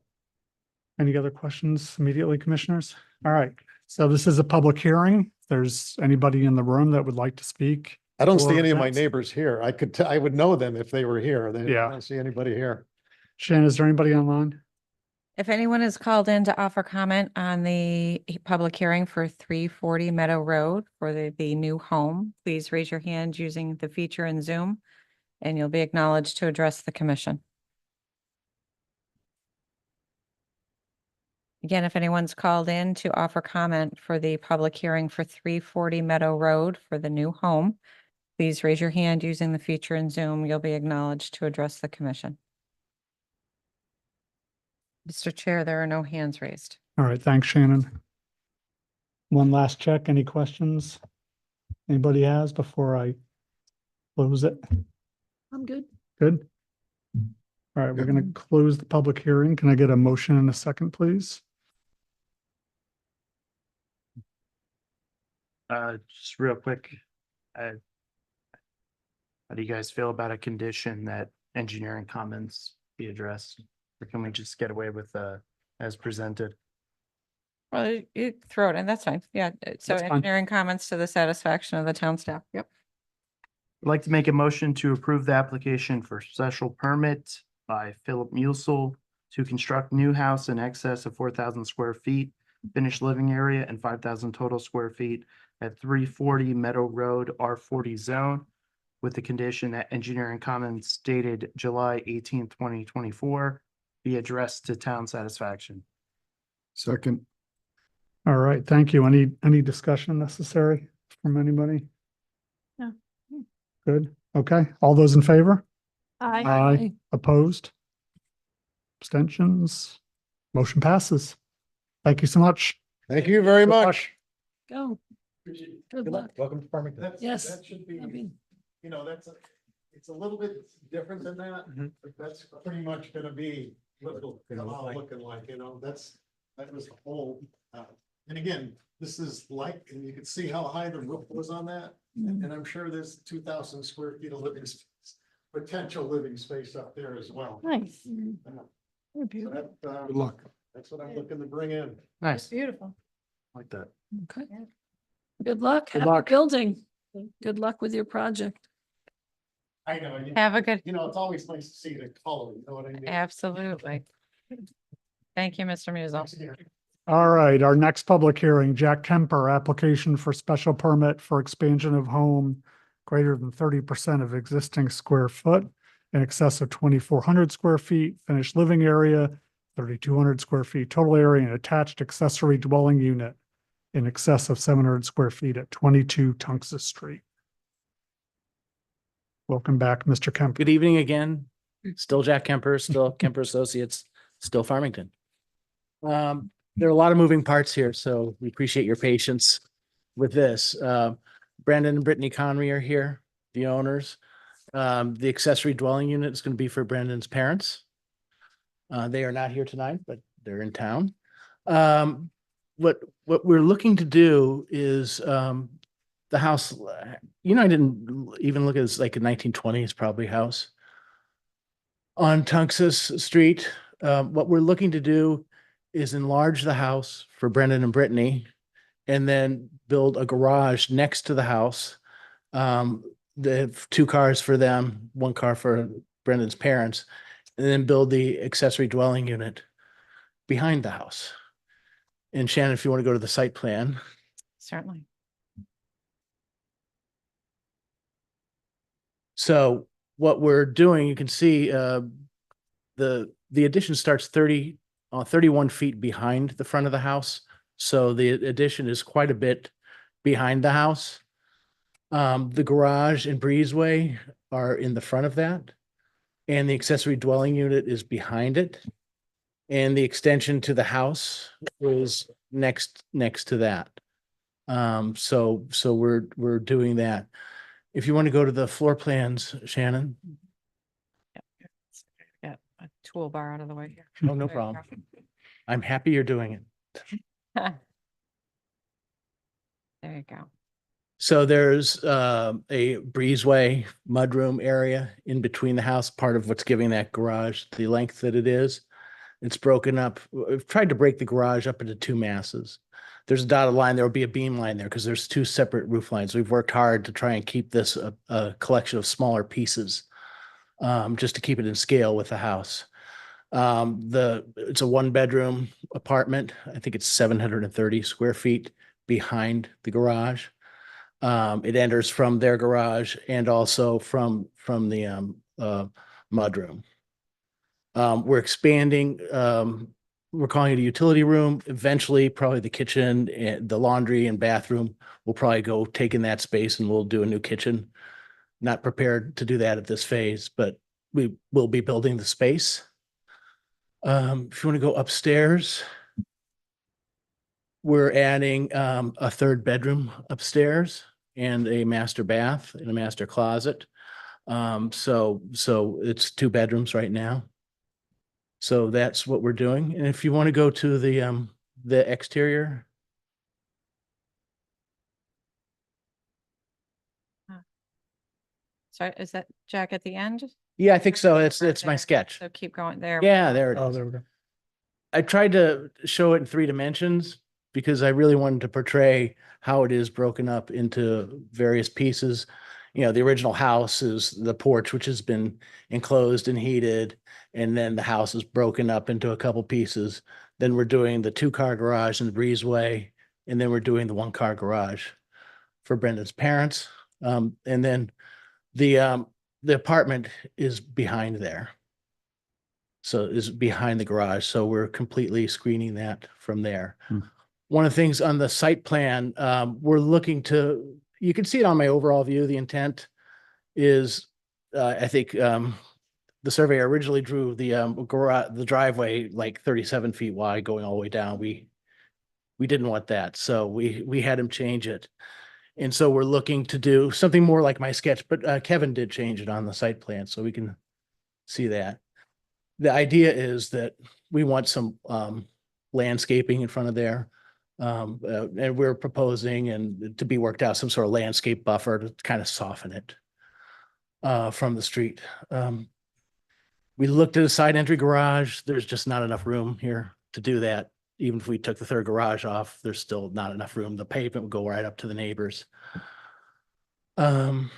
S2: Any other questions immediately, commissioners? All right. So this is a public hearing. If there's anybody in the room that would like to speak.
S14: I don't see
S2: or
S14: any of my
S2: against.
S14: neighbors here. I would know them if they were here. I
S2: Yeah.
S14: don't see anybody here.
S2: Shannon, is there anybody online?
S1: If anyone is called in to offer comment on the public hearing for 340 Meadow Road for the new home, please raise your hand using the feature in Zoom, and you'll be acknowledged to address the commission. Again, if anyone's called in to offer comment for the public hearing for 340 Meadow Road for the new home, please raise your hand using the feature in Zoom. You'll be acknowledged to address the commission. Mr. Chair, there are no hands raised.
S2: All right, thanks, Shannon. One last check. Any questions anybody has before I close it?
S3: I'm good.
S2: Good. All right, we're going to close the public hearing. Can I get a motion in a second, please?
S8: Just real quick. How do you guys feel about a condition that engineering comments be addressed? Or can we just get away with, as presented?
S1: Well, you throw it in, that's fine. Yeah, so
S2: That's fine.
S1: engineering comments to the satisfaction of the town staff. Yep.
S8: I'd like to make a motion to approve the application for special permit by Philip Musil to construct new house in excess of 4,000 square feet, finished living area and 5,000 total square feet at 340 Meadow Road, R40 zone, with the condition that engineering comments dated July 18, 2024 be addressed to town satisfaction.
S6: Second.
S2: All right, thank you. Any discussion necessary from anybody?
S3: No.
S2: Good. Okay, all those in favor?
S3: Aye.
S2: Opposed? Abstentions? Motion passes. Thank you so much.
S14: Thank you very
S2: Good luck.
S14: much.
S3: Go. Good luck.
S7: Welcome to Farmington.
S3: Yes.
S14: That should be,
S3: I mean,
S14: you know, it's a little bit different than that, but that's pretty much gonna be looking like, you know, that was the whole, and again, this is like, and you can see how high the roof was on that. And I'm sure there's 2,000 square feet of living space, potential living space up there as well.
S15: Nice.
S14: So that,
S6: Good luck.
S14: that's what I'm looking to bring in.
S8: Nice,
S15: Beautiful.
S8: like that.
S3: Okay. Good luck.
S2: Good
S3: Happy
S2: luck.
S3: building. Good luck with your project.
S14: I know,
S1: Have a good,
S14: you know, it's always nice to see the color, you know what I mean?
S1: absolutely. Thank you, Mr. Musil.
S14: Thanks again.
S2: All right, our next public hearing, Jack Kemper, application for special permit for expansion of home greater than 30% of existing square foot in excess of 2,400 square feet, finished living area, 3,200 square feet, total area and attached accessory dwelling unit in excess of 700 square feet at 22 Tungus Street. Welcome back, Mr. Kemper.
S9: Good evening again. Still Jack Kemper, still Kemper Associates, still Farmington. There are a lot of moving parts here, so we appreciate your patience with this. Brandon and Brittany Conry are here, the owners. The accessory dwelling unit is going to be for Brandon's parents. They are not here tonight, but they're in town. What we're looking to do is the house, you know, I didn't even look at this like a 1920s probably house on Tungus Street. What we're looking to do is enlarge the house for Brendan and Brittany and then build a garage next to the house. They have 2 cars for them, 1 car for Brendan's parents, and then build the accessory dwelling unit behind the house. And Shannon, if you want to go to the site plan.
S1: Certainly.
S9: So what we're doing, you can see the addition starts 31 feet behind the front of the house. So the addition is quite a bit behind the house. The garage and breezeway are in the front of that. And the accessory dwelling unit is behind it. And the extension to the house is next to that. So we're doing that. If you want to go to the floor plans, Shannon.
S1: Get a toolbar out of the way here.
S9: Oh, no problem. I'm happy you're doing it.
S1: There you go.
S9: So there's a breezeway mudroom area in between the house, part of what's giving that garage the length that it is. It's broken up. We've tried to break the garage up into 2 masses. There's a dotted line. There will be a beam line there because there's 2 separate roof lines. We've worked hard to try and keep this a collection of smaller pieces, just to keep it in scale with the house. It's a 1-bedroom apartment. I think it's 730 square feet behind the garage. It enters from their garage and also from the mudroom. We're expanding we're calling it a utility room. Eventually, probably the kitchen and the laundry and bathroom will probably go take in that space and we'll do a new kitchen. Not prepared to do that at this phase, but we will be building the space. If you want to go upstairs, we're adding a third bedroom upstairs and a master bath and a master closet. So it's 2 bedrooms right now. So that's what we're doing. And if you want to go to the exterior.
S1: So is that Jack at the end?
S9: Yeah, I think so. It's
S1: Right
S9: my
S1: there.
S9: sketch.
S1: So keep going there.
S9: Yeah, there it
S2: Oh,
S9: is.
S2: there we go.
S9: I tried to show it in 3 dimensions because I really wanted to portray how it is broken up into various pieces. You know, the original house is the porch, which has been enclosed and heated, and then the house is broken up into a couple pieces. Then we're doing the 2-car garage and the breezeway, and then we're doing the 1-car garage for Brendan's parents. And then the apartment is behind there. So is behind the garage. So we're completely screening that from there. One of the things on the site plan, we're looking to, you can see it on my overall view. The intent is, I think, the surveyor originally drew the garage, the driveway like 37 feet wide going all the way down. We didn't want that. So we had him change it. And so we're looking to do something more like my sketch, but Kevin did change it on the site plan so we can see that. The idea is that we want some landscaping in front of there. And we're proposing and to be worked out some sort of landscape buffer to kind of soften it from the street. We looked at a side entry garage. There's just not enough room here to do that. Even if we took the 3rd garage off, there's still not enough room. The pavement would go right up to the neighbors. Brendan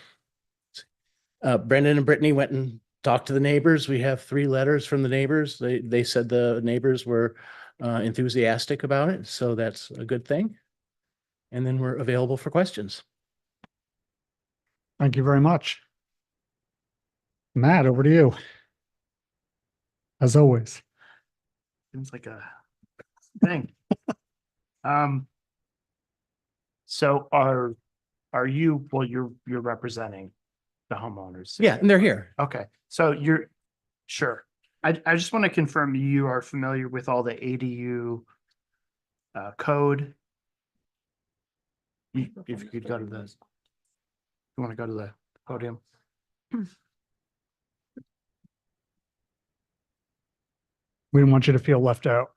S9: and Brittany went and talked to the neighbors. We have 3 letters from the neighbors. They said the neighbors were enthusiastic about it, so that's a good thing. And then we're available for questions.
S2: Thank you very much. Matt, over to you. As always.
S8: Seems like a thing. So are you, well, you're representing the homeowners?
S9: Yeah, and they're here.
S8: Okay, so you're, sure. I just want to confirm you are familiar with all the ADU code. If you could go to the, you want to go to the podium?
S2: We don't want you to feel left out.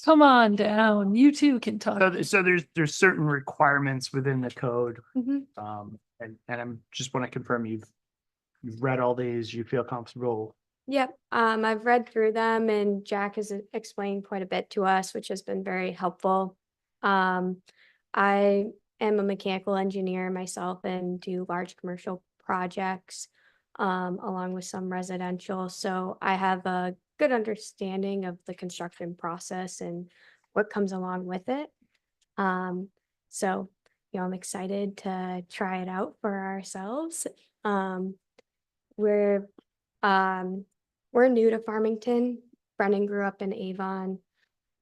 S3: Come on down. You too can talk.
S8: So there's certain requirements within the code.
S12: Mhm.
S8: And I'm just want to confirm you've read all these, you feel comfortable.
S17: Yep, I've read through them and Jack has explained quite a bit to us, which has been very helpful. I am a mechanical engineer myself and do large commercial projects, along with some residential. So I have a good understanding of the construction process and what comes along with it. So, I'm excited to try it out for ourselves. We're new to Farmington. Brendan grew up in Avon.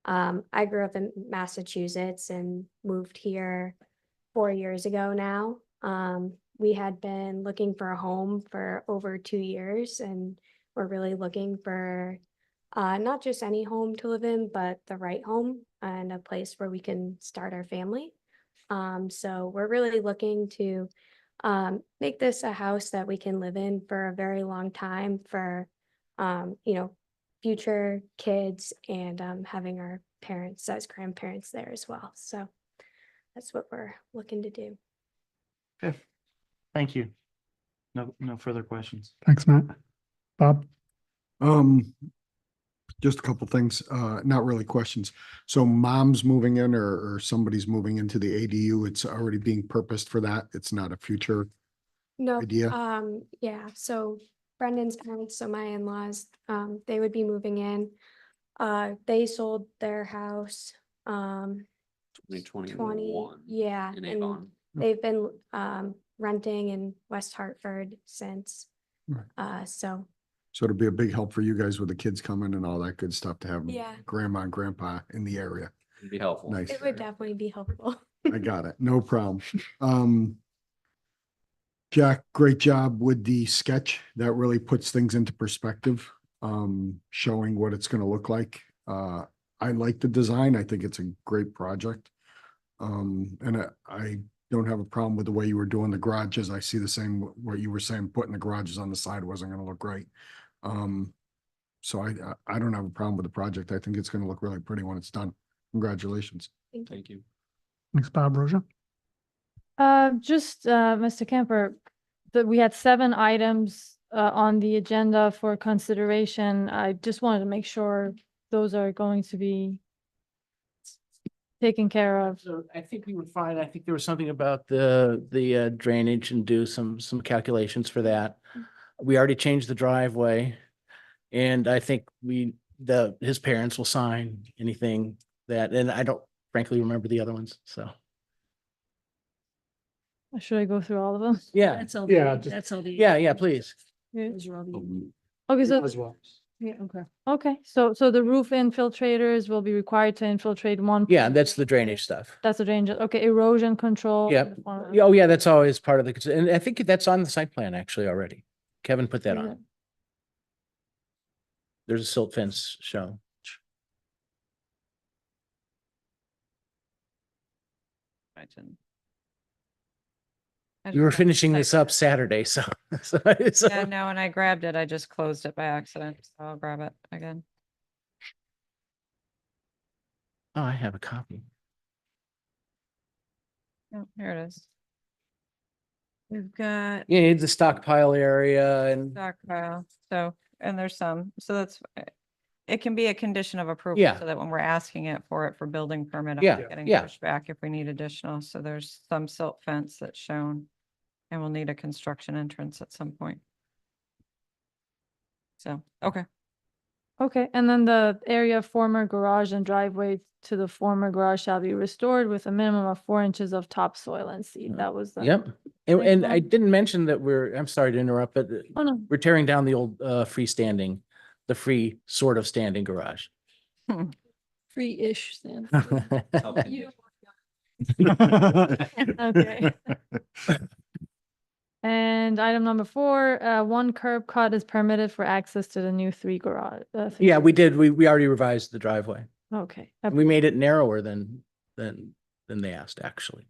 S17: I grew up in Massachusetts and moved here 4 years ago now. We had been looking for a home for over 2 years, and we're really looking for not just any home to live in, but the right home and a place where we can start our family. So we're really looking to make this a house that we can live in for a very long time for, future kids and having our parents as grandparents there as well. So that's what we're looking to do.
S8: Okay, thank you. No further questions.
S2: Thanks, Matt. Bob?
S6: Just a couple things, not really questions. So mom's moving in or somebody's moving into the ADU, it's already being purposed for that. It's not a future
S17: No,
S6: idea?
S17: yeah, so Brendan's parents, so my in-laws, they would be moving in. They sold their house, 20, yeah,
S18: in
S17: and
S18: Avon.
S17: they've been renting in West Hartford since.
S6: Right.
S17: So
S6: So it'll be a big help for you guys with the kids coming and all that good stuff to have
S17: Yeah.
S6: grandma and grandpa in the area.
S18: It'd be helpful.
S6: Nice.
S17: It would definitely be helpful.
S6: I got it. No problem. Jack, great job with the sketch. That really puts things into perspective, showing what it's gonna look like. I like the design. I think it's a great project. And I don't have a problem with the way you were doing the garages. I see the same, what you were saying, putting the garages on the side wasn't gonna look great. So I don't have a problem with the project. I think it's gonna look really pretty when it's done. Congratulations.
S18: Thank you.
S2: Thanks, Bob. Rosa?
S15: Mr. Kemper, that we had 7 items on the agenda for consideration. I just wanted to make sure those are going to be taken care of.
S9: So I think we were fine. I think there was something about the drainage and do some calculations for that. We already changed the driveway. And I think his parents will sign anything that, and I don't frankly remember the other ones, so.
S15: Should I go through all of them?
S9: Yeah,
S3: That's all.
S2: Yeah,
S3: the-
S2: just-
S3: That's all the.
S9: yeah, please.
S3: Those are all the-
S15: Okay, so,
S2: As well.
S15: yeah, okay, so the roof infiltrators will be required to infiltrate one.
S9: Yeah, that's the drainage stuff.
S15: That's the drainage, okay, erosion control.
S9: Yep. Oh, yeah, that's always part of the, and I think that's on the site plan actually already. Kevin put that on. There's a silt fence shown. We were finishing this up Saturday, so.
S1: Yeah, no, and I grabbed it. I just closed it by accident, so I'll grab it again.
S9: Oh, I have a copy.
S1: Oh, here it is. We've got
S9: Yeah, the stockpile area and,
S1: stockpile, so, and there's some, so that's, it can be a condition of approval.
S9: Yeah.
S1: So that when we're asking it for building permit, I'm
S9: Yeah,
S1: not getting
S9: yeah.
S1: pushed back if we need additional. So there's some silt fence that's shown. And we'll need a construction entrance at some point. So, okay.
S15: Okay, and then the area of former garage and driveway to the former garage shall be restored with a minimum of 4 inches of topsoil and seed. That was the.
S9: yep. And,
S15: Thanks,
S9: and I
S15: Bob.
S9: didn't mention that I'm sorry to interrupt, but
S15: Oh, no.
S9: we're tearing down the old the free sort of standing garage.
S3: Free-ish then.
S15: Okay. And item number 4, 1 curb cut is permitted for access to the new 3 garage.
S9: Yeah, we did. We already revised the driveway.
S15: Okay.
S9: We made it narrower than they asked, actually.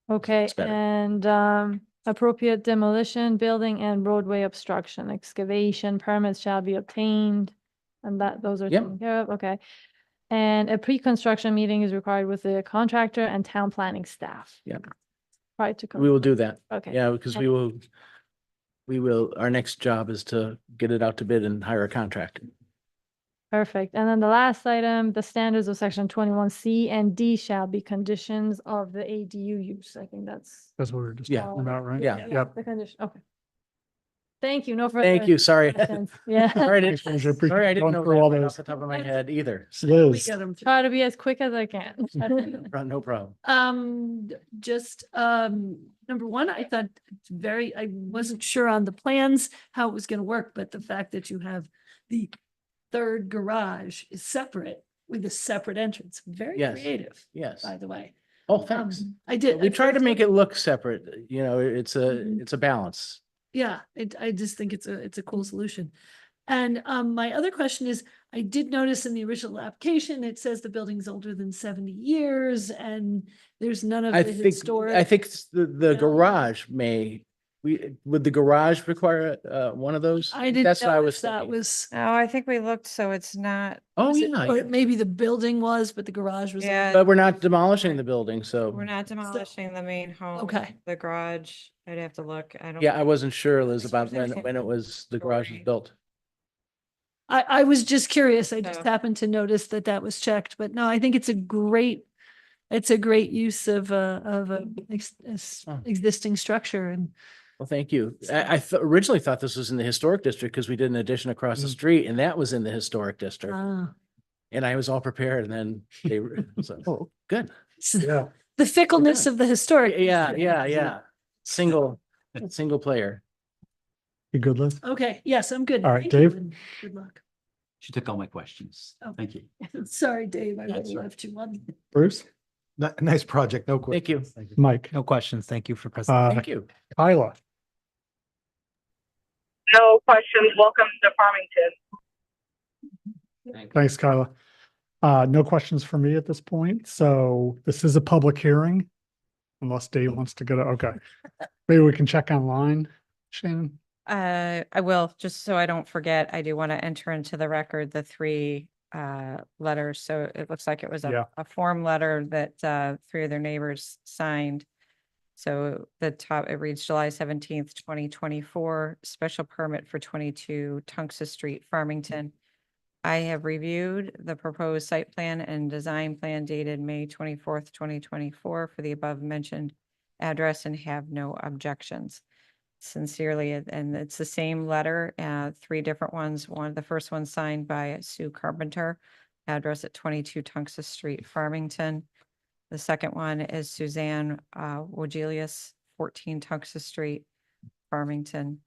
S15: Okay,
S9: It's better.
S15: and appropriate demolition, building and roadway obstruction, excavation permits shall be obtained. And those are
S9: Yep.
S15: taken care of, okay. And a pre-construction meeting is required with the contractor and town planning staff.
S9: Yep.
S15: Prior to.
S9: We will do that.
S15: Okay.
S9: Yeah, because we will, our next job is to get it out to bid and hire a contractor.
S15: Perfect. And then the last item, the standards of section 21C and D shall be conditions of the ADU use. I think that's.
S2: That's what we were just
S9: Yeah.
S2: talking about, right?
S9: Yeah.
S2: Yep.
S15: The condition, okay. Thank you, no further.
S9: Thank you, sorry.
S15: questions. Yeah.
S9: Sorry,
S2: Thanks, Roger. Appreciate
S9: sorry, I didn't
S2: going
S9: know
S2: through all
S9: that right
S2: those.
S9: off the top of my head either.
S2: Liz,
S15: Try to be as quick as I can.
S9: No problem.
S3: Number one, I thought I wasn't sure on the plans how it was gonna work, but the fact that you have the 3rd garage is separate with a separate entrance, very
S9: Yes.
S3: creative,
S9: Yes.
S3: by the way.
S9: Oh, thanks.
S3: I did.
S9: We try to make it look separate, it's a balance.
S3: Yeah, I just think it's a cool solution. And my other question is, I did notice in the original application, it says the building's older than 70 years and there's none of
S9: I
S3: the
S9: think,
S3: historic.
S9: I think the
S3: Yeah.
S9: garage would the garage require one of those?
S3: I didn't
S9: That's what I was
S3: notice that
S9: thinking.
S3: was,
S1: No, I think we looked, so it's not,
S9: Oh,
S3: was it-
S9: yeah,
S3: or maybe the building was, but the garage was.
S1: Yeah.
S9: but we're not demolishing the building, so.
S1: we're not demolishing the main home.
S3: Okay.
S1: The garage, I'd have to look. I don't.
S9: Yeah, I wasn't sure, Liz, about
S1: There's
S9: when it was, the garage was
S1: story.
S9: built.
S3: I was just curious. I just
S1: So-
S3: happened to notice that was checked, but no, I think it's a great use of a
S9: Oh.
S3: existing structure and.
S9: Well, thank you. I originally thought this was in the historic district because we did an addition across the street and that was in the historic district. And I was all prepared and then they were, so, oh, good.
S2: yeah.
S3: The fickleness of the historic.
S9: Yeah. Single player.
S2: You good, Liz?
S3: Okay, yes, I'm good.
S2: All right,
S3: Thank you,
S2: Dave?
S3: and Good luck.
S11: She took all my questions.
S3: Oh.
S11: Thank you.
S3: Sorry, Dave, I would have
S11: That's all right.
S3: left you on.
S2: Bruce?
S7: Nice project, no
S9: Thank you.
S7: question.
S2: Mike?
S13: No questions. Thank you for
S2: Uh,
S13: presenting.
S9: Thank you.
S2: Kyla?
S4: No questions. Welcome to Farmington.
S2: Thanks, Kyla. No questions for me at this point, so this is a public hearing. Unless Dave wants to go to, okay. Maybe we can check online, Shannon?
S1: I will, just so I don't forget, I do want to enter into the record the three letters. So it looks like it was
S2: Yeah.
S1: a form letter that three of their neighbors signed. So the top, it reads July 17th, 2024, special permit for 22 Tungus Street, Farmington. I have reviewed the proposed site plan and design plan dated May 24th, 2024 for the above mentioned address and have no objections. Sincerely, and it's the same letter, three different ones. The first one signed by Sue Carpenter, address at 22 Tungus Street, Farmington. The second one is Suzanne Wojelius, 14 Tungus Street, Farmington.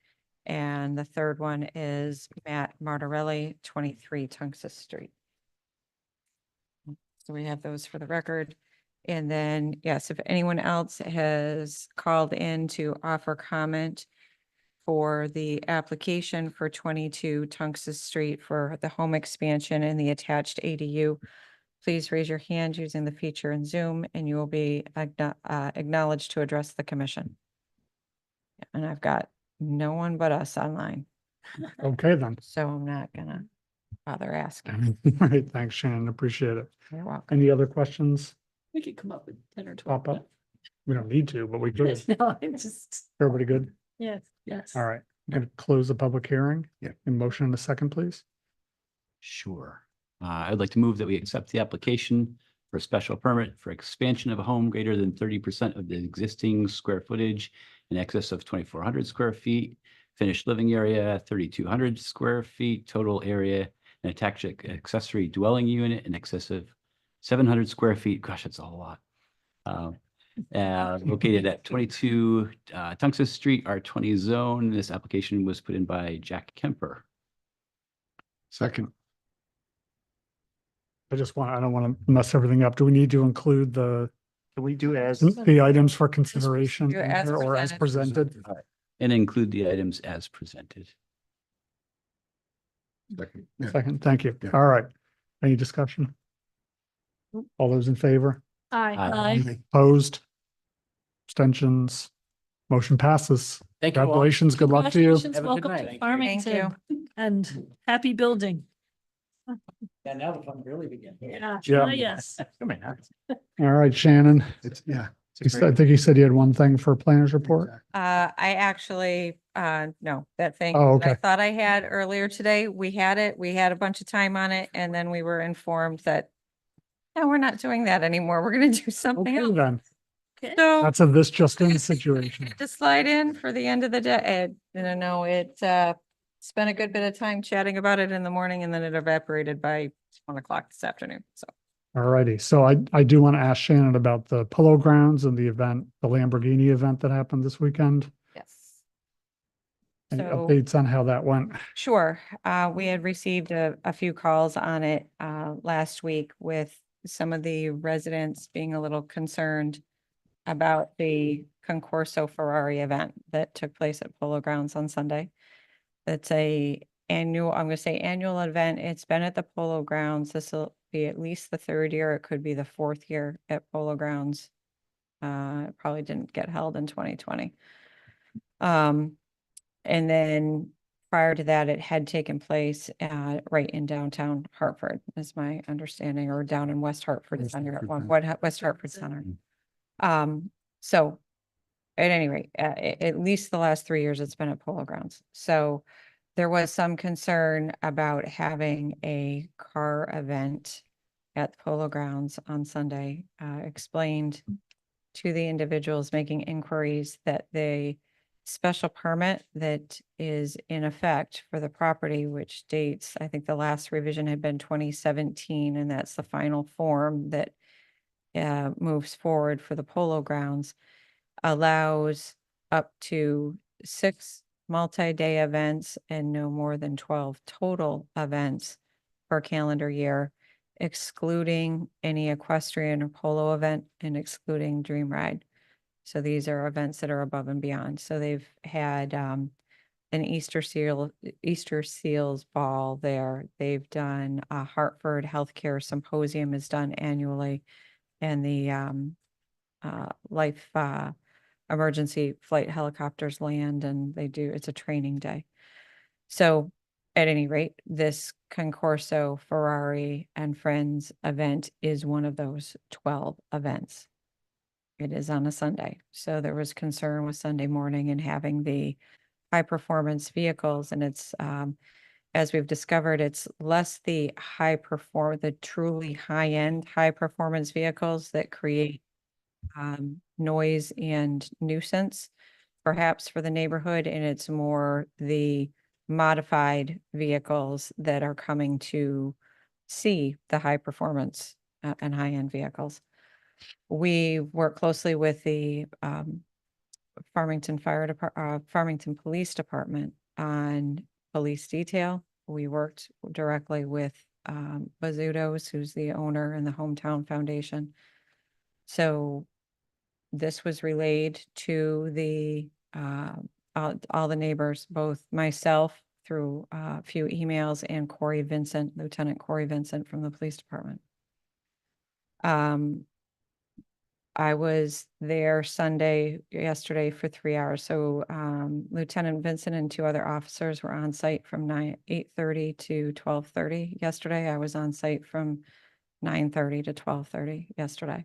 S1: And the third one is Matt Martorelli, 23 Tungus Street. So we have those for the record. And then, yes, if anyone else has called in to offer comment for the application for 22 Tungus Street for the home expansion and the attached ADU, please raise your hand using the feature in Zoom and you will be acknowledged to address the commission. And I've got no one but us online,
S2: Okay, then.
S1: so I'm not gonna bother asking.
S2: All right, thanks, Shannon. Appreciate it.
S1: You're welcome.
S2: Any other questions
S3: We could come up with 10 or 12.
S2: pop up? We don't need to, but we could.
S3: No, I'm just,
S2: Everybody good?
S3: yes, yes.
S2: All right, I'm gonna close the public hearing.
S6: Yeah.
S2: In motion in a second, please.
S11: Sure. I'd like to move that we accept the application for a special permit for expansion of a home greater than 30% of the existing square footage in excess of 2,400 square feet, finished living area, 3,200 square feet, total area, and attached accessory dwelling unit in excess of 700 square feet. Gosh, that's a whole lot. Located at 22 Tungus Street, R20 zone. This application was put in by Jack Kemper.
S6: Second.
S2: I don't want to mess everything up. Do we need to include the
S8: Can we do as?
S2: the items for consideration
S1: Do as
S2: in here or as presented?
S11: And include the items as presented.
S6: Second. Yeah.
S2: Second, thank you.
S6: Yeah.
S2: All right. Any discussion? All those in favor?
S3: Aye.
S2: Opposed? Abstentions? Motion passes.
S9: Thank you all.
S2: Congratulations. Good luck to you.
S3: Congratulations,
S9: Have a good
S3: welcome
S9: night.
S3: to
S9: Thank you.
S3: Farmington and happy building.
S13: And now the fun really begins.
S3: Yeah.
S2: Yeah.
S3: Yes.
S9: Come in, huh?
S2: All right, Shannon.
S6: It's, yeah.
S2: I think you said you had one thing for planners report.
S1: I actually, no, that thing
S2: Oh,
S1: that I
S2: okay.
S1: thought I had earlier today, we had a bunch of time on it, and then we were informed that no, we're not doing that anymore. We're gonna do something
S2: Okay,
S1: else.
S2: then.
S3: Okay.
S1: So
S2: That's a this just in situation.
S1: to slide in for the end of the day, spent a good bit of time chatting about it in the morning, and then it evaporated by 1 o'clock this afternoon, so.
S2: All righty. So I do want to ask Shannon about the Polo Grounds and the event, the Lamborghini event that happened this weekend.
S1: Yes.
S2: Any
S1: So-
S2: updates on how that went?
S1: Sure. We had received a few calls on it last week with some of the residents being a little concerned about the Concorso Ferrari event that took place at Polo Grounds on Sunday. It's I'm gonna say annual event. It's been at the Polo Grounds. This will be at least the third year. It could be the fourth year at Polo Grounds. It probably didn't get held in 2020. And then prior to that, it had taken place right in downtown Hartford, is my understanding, or down in West Hartford Center at West Hartford Center. So at any rate, at least the last 3 years, it's been at Polo Grounds. So there was some concern about having a car event at the Polo Grounds on Sunday. Explained to the individuals making inquiries that the special permit that is in effect for the property, which dates, I think the last revision had been 2017, and that's the final form that moves forward for the Polo Grounds, allows up to 6 multi-day events and no more than 12 total events per calendar year, excluding any equestrian or polo event and excluding Dream Ride. So these are events that are above and beyond. So they've had an Easter Seals ball there. They've done a Hartford Healthcare Symposium is done annually, and the life emergency flight helicopters land, and it's a training day. So at any rate, this Concorso Ferrari and Friends event is one of those 12 events. It is on a Sunday. So there was concern with Sunday morning and having the high performance vehicles, and it's as we've discovered, it's less the the truly high end high performance vehicles that create noise and nuisance perhaps for the neighborhood, and it's more the modified vehicles that are coming to see the high performance and high end vehicles. We work closely with the Farmington Farmington Police Department on police detail. We worked directly with Bazzuto's, who's the owner, and the Hometown Foundation. So this was relayed to the all the neighbors, both myself through a few emails and Corey Vincent, Lieutenant Corey Vincent from the police department. I was there yesterday for 3 hours. So Lieutenant Vincent and 2 other officers were on site from 8:30 to 12:30 yesterday. I was on site from 9:30 to 12:30 yesterday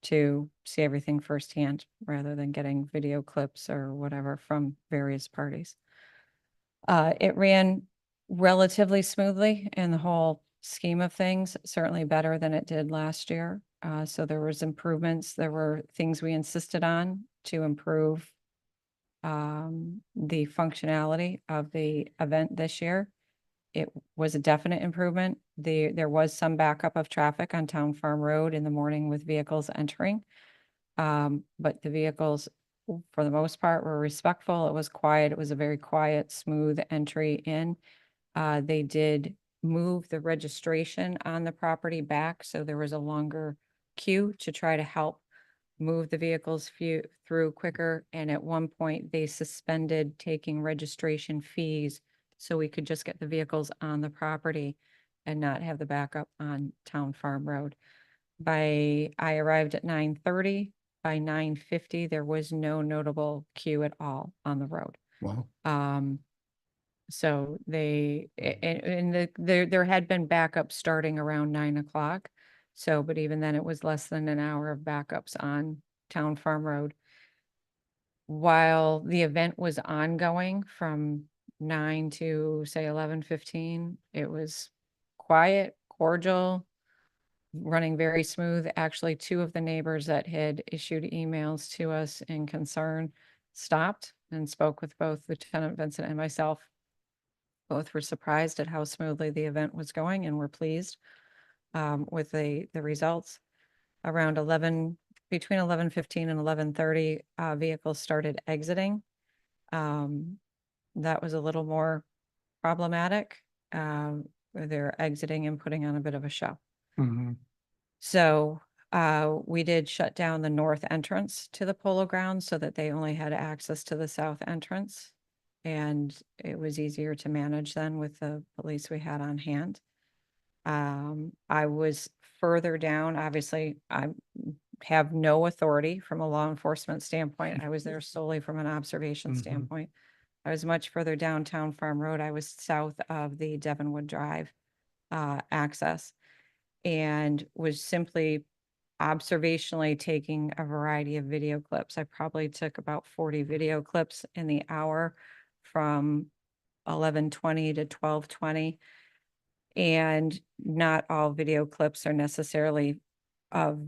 S1: to see everything firsthand rather than getting video clips or whatever from various parties. It ran relatively smoothly in the whole scheme of things, certainly better than it did last year. So there was improvements. There were things we insisted on to improve the functionality of the event this year. It was a definite improvement. There was some backup of traffic on Town Farm Road in the morning with vehicles entering. But the vehicles, for the most part, were respectful. It was quiet. It was a very quiet, smooth entry in. They did move the registration on the property back, so there was a longer queue to try to help move the vehicles through quicker. And at one point, they suspended taking registration fees so we could just get the vehicles on the property and not have the backup on Town Farm Road. I arrived at 9:30. By 9:50, there was no notable queue at all on the road.
S6: Wow.
S1: So there had been backups starting around 9 o'clock. So, but even then it was less than an hour of backups on Town Farm Road. While the event was ongoing from 9 to say 11:15, it was quiet, cordial, running very smooth. Actually, 2 of the neighbors that had issued emails to us in concern stopped and spoke with both Lieutenant Vincent and myself. Both were surprised at how smoothly the event was going and were pleased with the results. Around between 11:15 and 11:30, vehicles started exiting. That was a little more problematic. They're exiting and putting on a bit of a show. So we did shut down the north entrance to the Polo Grounds so that they only had access to the south entrance. And it was easier to manage then with the police we had on hand. I was further down. Obviously, I have no authority from a law enforcement standpoint. I was there solely from an observation standpoint. I was much further down Town Farm Road. I was south of the Devonwood Drive access, and was simply observationally taking a variety of video clips. I probably took about 40 video clips in the hour from 11:20 to 12:20. And not all video clips are necessarily of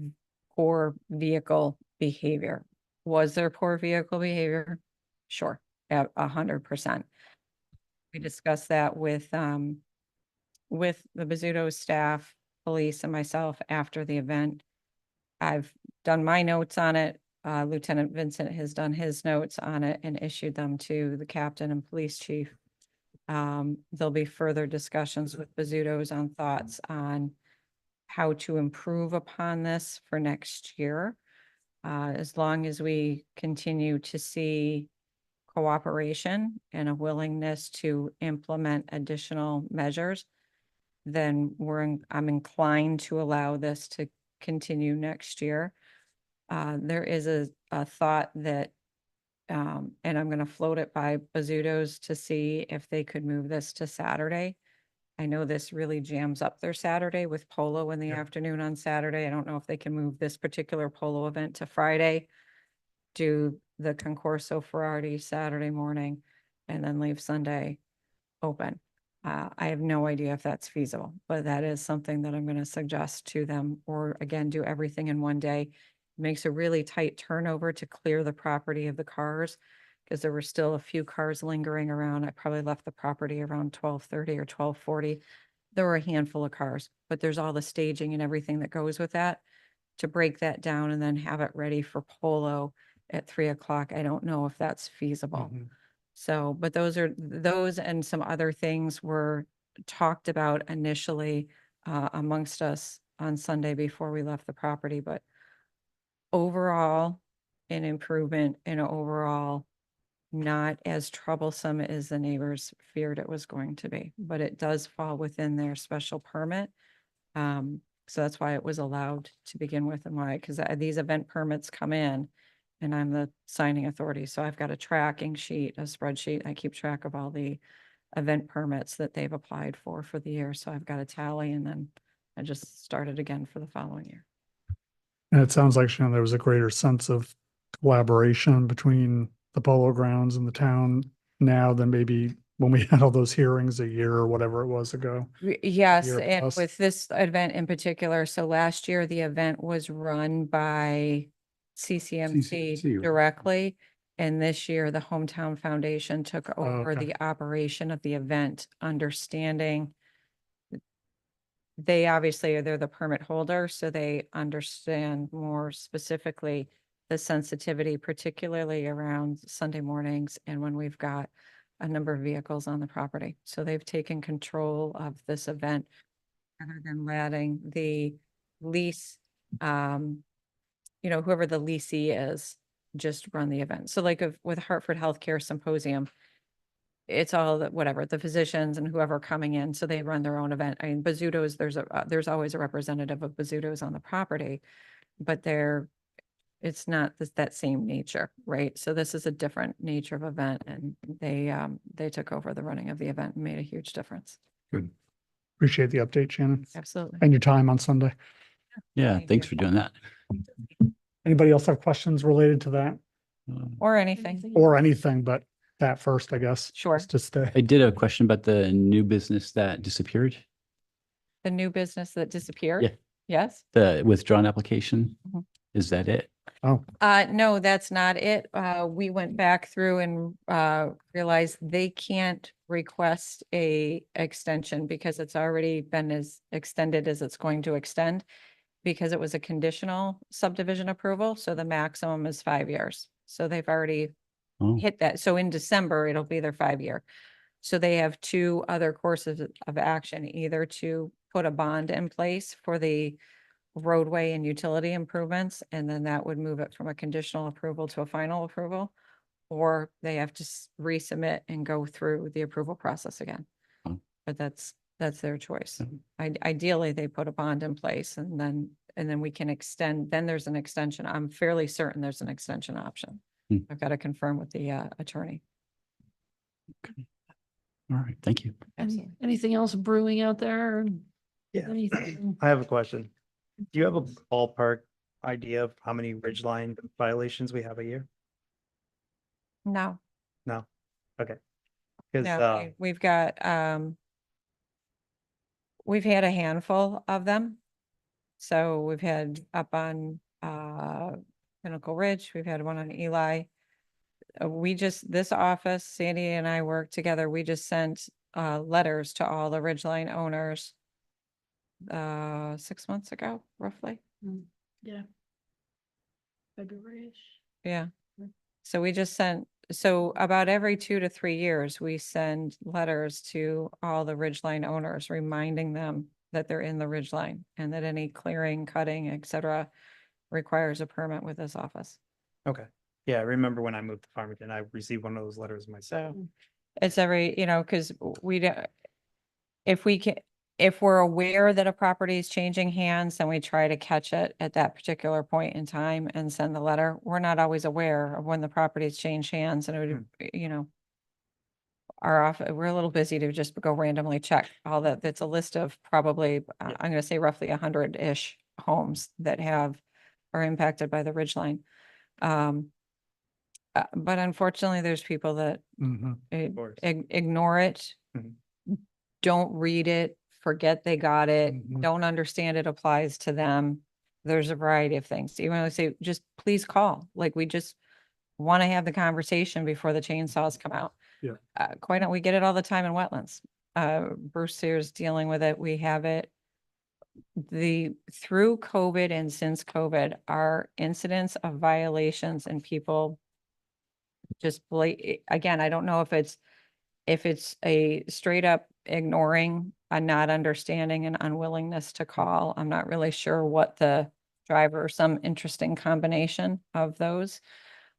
S1: poor vehicle behavior. Was there poor vehicle behavior? Sure, at 100%. We discussed that with the Bazzuto staff, police, and myself after the event. I've done my notes on it. Lieutenant Vincent has done his notes on it and issued them to the captain and police chief. There'll be further discussions with Bizzuto's on thoughts on how to improve upon this for next year. As long as we continue to see cooperation and a willingness to implement additional measures, then I'm inclined to allow this to continue next year. There is a thought that, and I'm gonna float it by Bizzuto's to see if they could move this to Saturday. I know this really jams up their Saturday with polo in the afternoon on Saturday. I don't know if they can move this particular polo event to Friday, do the Concorso Ferrari Saturday morning, and then leave Sunday open. I have no idea if that's feasible, but that is something that I'm gonna suggest to them, or again, do everything in one day. Makes a really tight turnover to clear the property of the cars, because there were still a few cars lingering around. I probably left the property around 12:30 or 12:40. There were a handful of cars, but there's all the staging and everything that goes with that. To break that down and then have it ready for polo at 3 o'clock, I don't know if that's feasible. So, but those and some other things were talked about initially amongst us on Sunday before we left the property, but overall, an improvement and overall not as troublesome as the neighbors feared it was going to be, but it does fall within their special permit. So that's why it was allowed to begin with, and why, because these event permits come in and I'm the signing authority. So I've got a tracking sheet, a spreadsheet. I keep track of all the event permits that they've applied for the year. So I've got a tally, and then I just started again for the following year.
S2: And it sounds like, Shannon, there was a greater sense of collaboration between the polo grounds and the town now than maybe when we had all those hearings a year or whatever it was ago.
S1: Yes,
S2: Year
S1: and
S2: plus.
S1: with this event in particular, so last year, the event was run by CCMC
S6: CCMC.
S1: directly. And this year, the Hometown Foundation took over
S2: okay.
S1: the operation of the event, understanding they obviously they're the permit holder, so they understand more specifically the sensitivity, particularly around Sunday mornings and when we've got a number of vehicles on the property. So they've taken control of this event rather than letting the lease, whoever the leasee is, just run the event. So like with Hartford Healthcare Symposium, it's all the physicians and whoever coming in, so they run their own event. I mean, Bizzuto's, there's always a representative of Bizzuto's on the property, but it's not that same nature, right? So this is a different nature of event, and they took over the running of the event and made a huge difference.
S6: Good.
S2: Appreciate the update, Shannon,
S1: Absolutely.
S2: and your time on Sunday.
S11: Yeah,
S1: Thank
S11: thanks
S1: you.
S11: for doing that.
S2: Anybody else have questions related to that
S1: Or anything.
S2: or anything, but that first, I guess?
S1: Sure.
S2: just To stay.
S11: I did have a question about the new business that disappeared,
S1: The new business that disappeared?
S11: Yeah.
S1: Yes?
S11: the withdrawn application.
S1: Mhm.
S11: Is that it?
S2: Oh,
S1: No, that's not it. We went back through and realized they can't request a extension because it's already been as extended as it's going to extend, because it was a conditional subdivision approval, so the maximum is 5 years. So they've already
S11: Oh,
S1: hit that. So in December, it'll be their 5 year. So they have two other courses of action, either to put a bond in place for the roadway and utility improvements, and then that would move it from a conditional approval to a final approval, or they have to resubmit and go through the approval process again.
S11: Oh.
S1: But that's their choice.
S11: Mhm.
S1: Ideally, they put a bond in place, and then we can extend, then there's an extension. I'm fairly certain there's an extension option.
S11: Hmm.
S1: I've got to confirm with the attorney.
S11: all right. Thank you.
S1: Absolutely.
S3: Anything else brewing out there? Or
S8: Yeah.
S3: anything?
S8: I have a question. Do you have a ballpark idea of how many ridgeline violations we have a year?
S1: No,
S8: No. Okay. Because
S1: no, we've got, we've had a handful of them. So we've had up on, Pinnacle Ridge, we've had one on Eli. This office, Sandy and I worked together, we just sent, letters to all the Ridgeline owners 6 months ago, roughly.
S3: Yeah. February-ish.
S1: Yeah. So we just sent, so about every 2 to 3 years, we send letters to all the Ridgeline owners, reminding them that they're in the Ridgeline and that any clearing, cutting, et cetera, requires a permit with this office.
S13: Okay. Yeah, I remember when I moved to Farmington, I received one of those letters myself.
S1: So it's every, because we don't, if we can, if we're aware that a property is changing hands, then we try to catch it at that particular point in time and send the letter. We're not always aware of when the properties change hands and it would, are off, we're a little busy to just go randomly check all that. That's a list of probably, I'm gonna say roughly 100-ish homes that are impacted by the Ridgeline. But unfortunately, there's people that
S2: Mhm.
S1: ignore it,
S13: Mhm.
S1: don't read it, forget they got it,
S2: Mhm.
S1: don't understand it applies to them. There's a variety of things. Even though I say, just please call, like, we just want to have the conversation before the chainsaws come out.
S2: Yeah.
S1: We get it all the time in wetlands. Bruce here's dealing with it. We have it. Through COVID and since COVID, our incidents of violations and people just again, I don't know if it's a straight up ignoring, a not understanding and unwillingness to call. I'm not really sure what the driver, some interesting combination of those.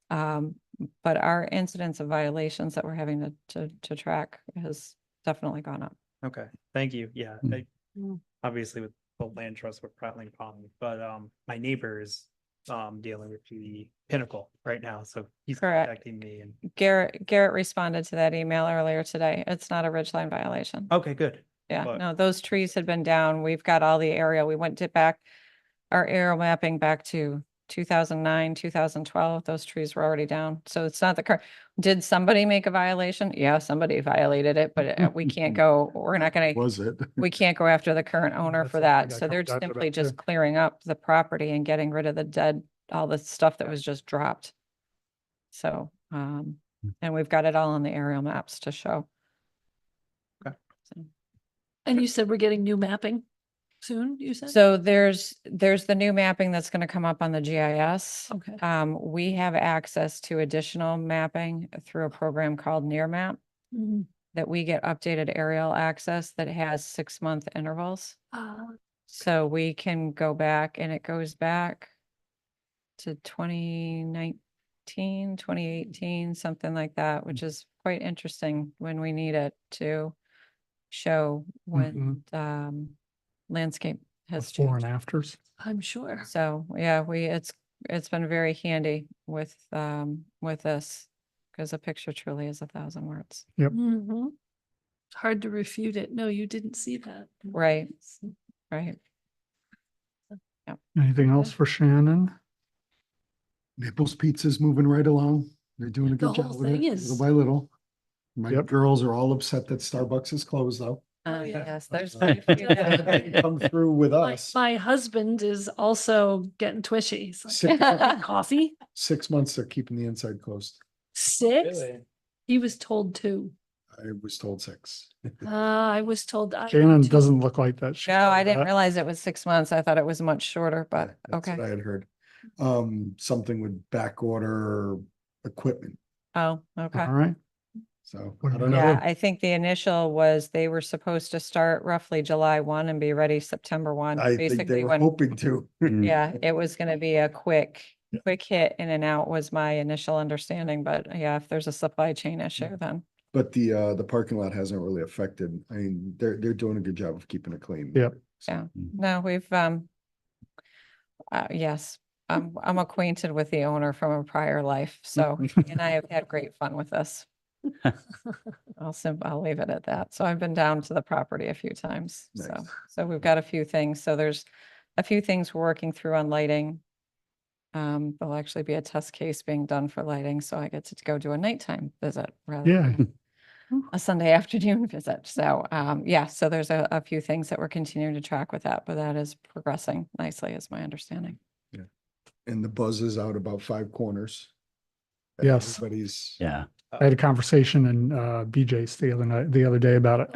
S1: But our incidence of violations that we're having to track has definitely gone up.
S13: Okay, thank you. Yeah,
S2: Mm.
S13: obviously with the land trust with Prattling Pond, but my neighbor is dealing with the Pinnacle right now, so he's
S1: Correct.
S13: contacting me and.
S1: Garrett responded to that email earlier today. It's not a ridgeline violation.
S13: Okay, good.
S1: Yeah,
S13: but-
S1: no, those trees had been down. We've got all the aerial. We went to our aerial mapping back to 2009, 2012. Those trees were already down. So it's not the current. Did somebody make a violation? Yeah, somebody violated it, but we can't we're not gonna,
S6: Was it?
S1: we can't go after the current owner
S2: That's
S1: for
S2: what I
S1: that.
S2: think I
S1: So they're
S2: covered
S1: simply
S2: that
S1: just
S2: too.
S1: clearing up the property and getting rid of all the stuff that was just dropped. So, and we've got it all on the aerial maps to show.
S13: Okay.
S1: So-
S3: And you said we're getting new mapping soon, you said?
S1: So there's the new mapping that's gonna come up on the GIS.
S3: Okay.
S1: We have access to additional mapping through a program called NearMap
S3: Mhm.
S1: that we get updated aerial access that has 6-month intervals. So we can go back and it goes back to 2019, 2018, something like that, which is quite interesting when we need it to show when landscape has
S2: Before and
S1: changed.
S2: afters.
S3: I'm sure.
S1: So, yeah, it's been very handy with this, because a picture truly is 1,000 words.
S2: Yep.
S3: Mhm. It's hard to refute it. No, you didn't see that.
S1: Right. Right.
S2: Anything else for Shannon?
S6: Naples Pizza's moving right along. They're doing a
S3: The
S6: good job
S3: whole
S6: with it,
S3: thing is-
S6: little by little. My
S2: Yep.
S6: girls are all upset that Starbucks is closed though.
S3: yeah.
S1: Yes, there's.
S6: Come through with us.
S3: My husband is also getting twitchy. He's like,
S6: Six,
S3: coffee?
S6: 6 months they're keeping the inside closed.
S3: 6? He was told 2.
S6: I was told 6.
S3: I was told.
S2: Shannon doesn't look like that. She
S1: No, I
S2: said
S1: didn't
S2: that.
S1: realize it was 6 months. I thought it was much shorter, but
S6: That's
S1: okay.
S6: what I had heard. Something with back order equipment.
S1: Oh, okay.
S2: All right.
S6: So
S2: What
S6: I
S2: do
S6: don't
S2: you
S6: know.
S1: Yeah, I think the initial was they were supposed to start roughly July 1 and be ready September 1.
S6: I think they
S1: Basically,
S6: were
S1: when,
S6: hoping to.
S1: yeah, it was gonna be a quick hit in and out was my initial understanding, but yeah, if there's a supply chain issue, then.
S6: But the parking lot hasn't really affected. I mean, they're doing a good job of keeping it clean.
S2: Yep.
S1: Yeah, no, we've, yes, I'm acquainted with the owner from a prior life, so, and I have had great fun with this. I'll leave it at that. So I've been down to the property a few times, so,
S6: Nice.
S1: so we've got a few things, so there's a few things we're working through on lighting. There'll actually be a test case being done for lighting, so I get to go do a nighttime visit rather
S2: Yeah.
S1: than a Sunday afternoon visit. So, yeah, so there's a few things that we're continuing to track with that, but that is progressing nicely is my understanding.
S6: And the buzz is out about 5 corners.
S2: Yes.
S6: Everybody's.
S11: Yeah.
S2: I had a conversation in BJ's the other day about it.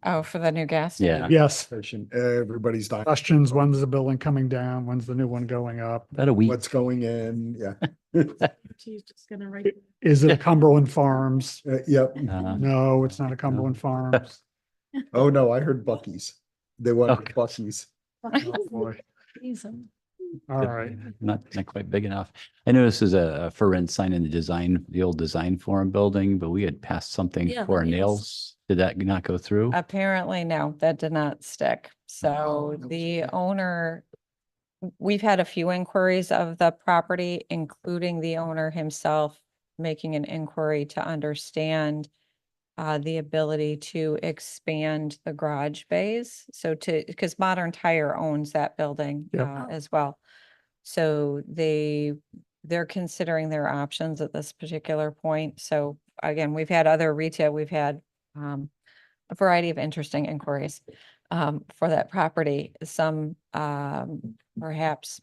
S1: Oh, for the new gas?
S11: Yeah.
S2: Yes.
S6: Station, everybody's dying.
S2: Questions, when's the building coming down? When's the new one going up?
S11: About a week.
S6: What's going in? Yeah.
S3: She's just gonna write.
S2: Is it a Cumberland Farms?
S6: Yep.
S2: No, it's not a Cumberland Farms.
S6: Oh, no, I heard Bucky's. They want
S11: Okay.
S6: Bucky's.
S2: Oh, boy. All right.
S11: Not quite big enough. I know this is a for rent sign in the old design forum building, but we had passed something
S3: Yeah,
S11: for our
S3: the nails.
S11: nails. Did that not go through?
S1: Apparently, no, that did not stick. So the owner, we've had a few inquiries of the property, including the owner himself making an inquiry to understand the ability to expand the garage bays. So because Modern Tire owns that building
S2: Yep.
S1: as well. So they're considering their options at this particular point. So again, we've had other retail, we've had a variety of interesting inquiries for that property. Some perhaps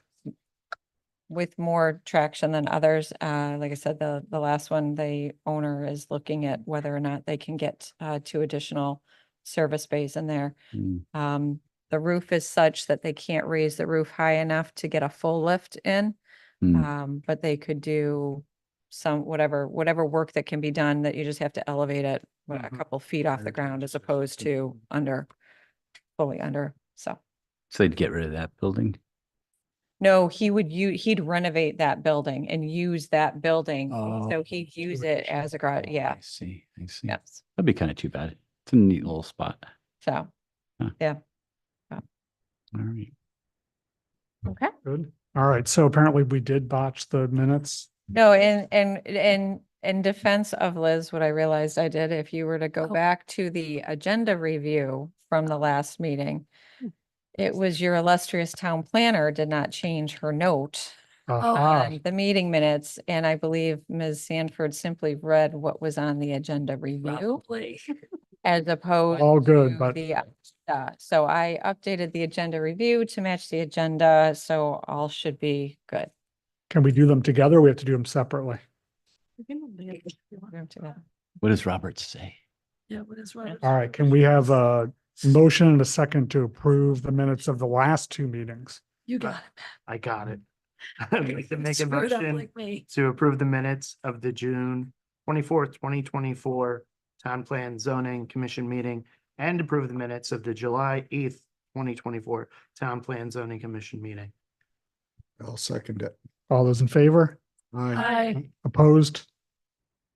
S1: with more traction than others. Like I said, the last one, the owner is looking at whether or not they can get 2 additional service bays in there.
S11: Mm.
S1: The roof is such that they can't raise the roof high enough to get a full lift in. But they could do some, whatever work that can be done, that you just have to elevate it a couple feet off the ground as opposed to fully under, so.
S11: So they'd get rid of that building?
S1: No, he'd renovate that building and use that building,
S11: Oh,
S1: so he'd use it as a garage, yeah,
S11: I see.
S1: yes,
S11: That'd be kind of too bad. It's a neat little spot.
S1: so,
S11: Huh.
S1: yeah.
S11: All right.
S1: Okay.
S2: Good. All right. So apparently we did botch the minutes.
S1: No, in defense of Liz, what I realized I did, if you were to go back to the agenda review from the last meeting, it was your illustrious town planner did not change her note
S2: Aha.
S1: on the meeting minutes, and I believe Ms. Sanford simply read what was on the agenda review as opposed
S2: All good,
S1: to
S2: but
S1: the, so I updated the agenda review to match the agenda, so all should be good.
S2: can we do them together? We have to do them separately.
S11: What does Robert say?
S3: Yeah, what is right?
S2: All right. Can we have a motion and a second to approve the minutes of the last 2 meetings?
S3: You got it.
S8: I got it. I'd like to make a
S3: Screwed up
S8: motion
S3: like me.
S8: to approve the minutes of the June 24th, 2024 Town Plan Zoning Commission meeting and approve the minutes of the July 8th, 2024 Town Plan Zoning Commission meeting.
S6: I'll second it.
S2: All those in favor?
S3: Hi.
S2: Opposed?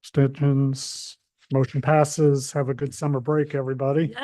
S2: Abstentions? Motion passes. Have a good summer break, everybody.